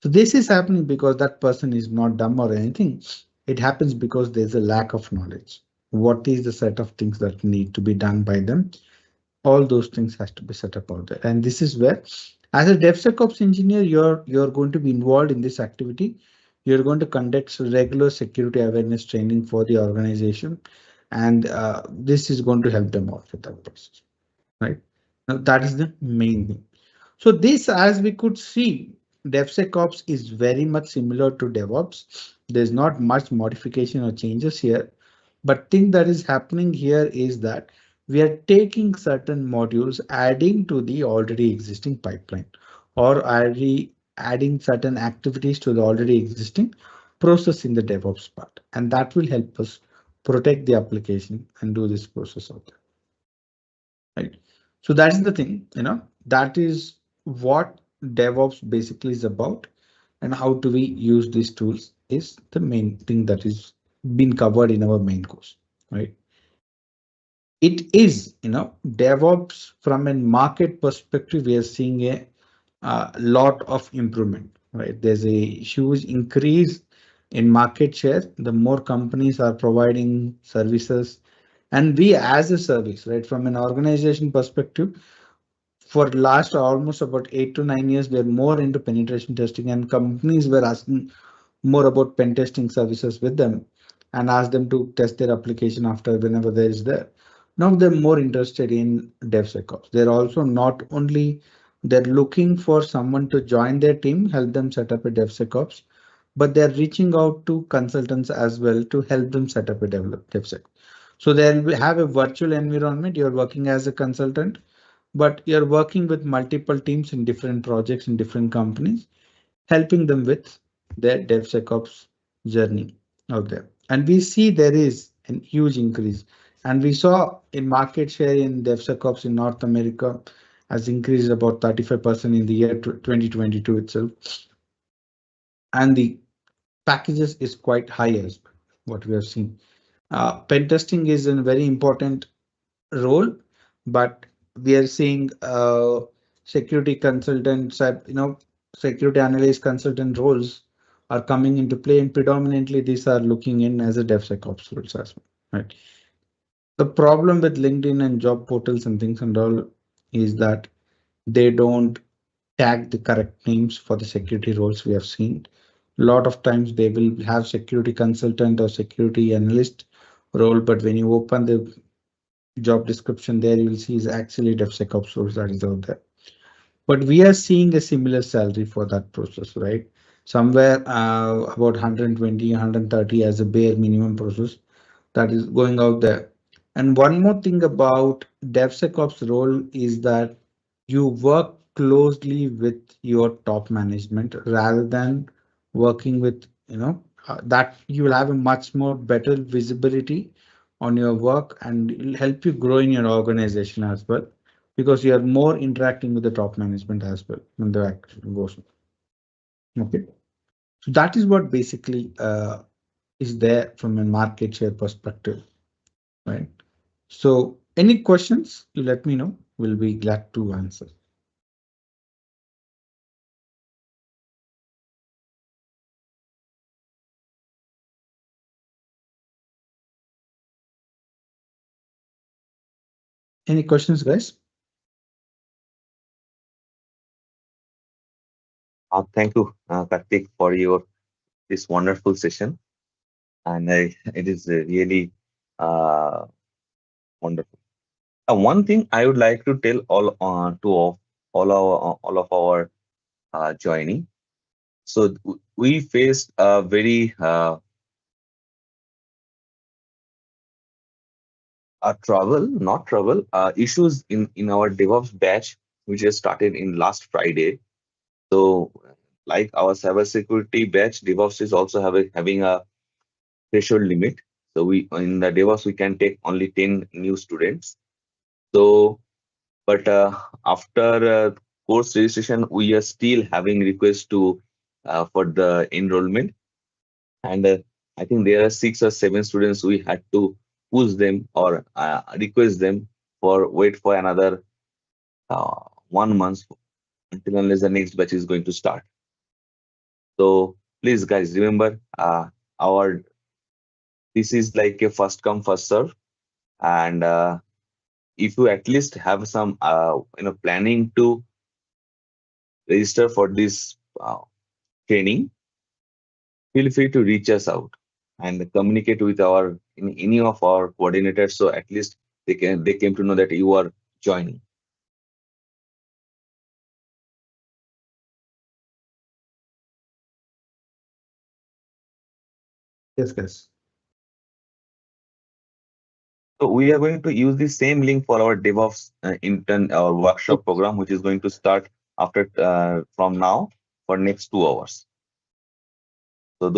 So this is happening because that person is not dumb or anything. It happens because there's a lack of knowledge. What is the set of things that need to be done by them? All those things has to be set up out there. And this is where, as a DevSecOps engineer, you're going to be involved in this activity. You're going to conduct regular security awareness training for the organization. And this is going to help them out with that process. Right? Now, that is the main thing. So this, as we could see, DevSecOps is very much similar to DevOps. There's not much modification or changes here. But thing that is happening here is that we are taking certain modules, adding to the already existing pipeline, or already adding certain activities to the already existing process in the DevOps part. And that will help us protect the application and do this process out there. Right? So that's the thing, that is what DevOps basically is about, and how do we use these tools is the main thing that is been covered in our main course, right? It is, DevOps from a market perspective, we are seeing a lot of improvement, right? There's a huge increase in market share. The more companies are providing services, and we as a service, right, from an organization perspective, for last almost about 8 to 9 years, we're more into penetration testing, and companies were asking more about pen testing services with them and ask them to test their application after whenever there is there. Now they're more interested in DevSecOps. They're also not only they're looking for someone to join their team, help them set up a DevSecOps, but they're reaching out to consultants as well to help them set up a DevSecOps. So they'll have a virtual environment. You're working as a consultant, but you're working with multiple teams in different projects in different companies, helping them with their DevSecOps journey out there. And we see there is a huge increase. And we saw in market share in DevSecOps in North America has increased about 35% in the year 2022 itself. And the packages is quite high as what we have seen. Pen testing is a very important role, but we are seeing security consultants, security analyst consultant roles are coming into play, and predominantly these are looking in as a DevSecOps roles as well, right? The problem with LinkedIn and job portals and things and all is that they don't tag the correct names for the security roles we have seen. A lot of times they will have security consultant or security analyst role, but when you open the job description there, you will see is actually DevSecOps roles that is out there. But we are seeing a similar salary for that process, right? Somewhere about 120, 130 as a bare minimum process that is going out there. And one more thing about DevSecOps role is that you work closely with your top management rather than working with, that you will have a much more better visibility on your work and it will help you grow in your organization as well because you are more interacting with the top management as well when the action goes on. Okay, so that is what basically is there from a market share perspective, right? So any questions, you let me know. We'll be glad to answer. Any questions, guys? Thank you, Karthik, for your this wonderful session, and it is really uh, wonderful. One thing I would like to tell all of our joining. So we faced a very not trouble, issues in our DevOps batch, which has started in last Friday. So, like our cybersecurity batch, DevOps is also having a threshold limit. So we in the DevOps we can take only 10 new students. So, but after course registration, we are still having requests to for the enrollment, and I think there are 6 or 7 students we had to push them or request them for wait for another 1 month until unless the next batch is going to start. So please, guys, remember our this is like a first come first serve, and if you at least have some planning to register for this training, feel free to reach us out and communicate with any of our coordinators, so at least they came to know that you are joining. Yes, guys. So we are going to use the same link for our DevOps intern our workshop program, which is going to start after from now for next 2 hours. So those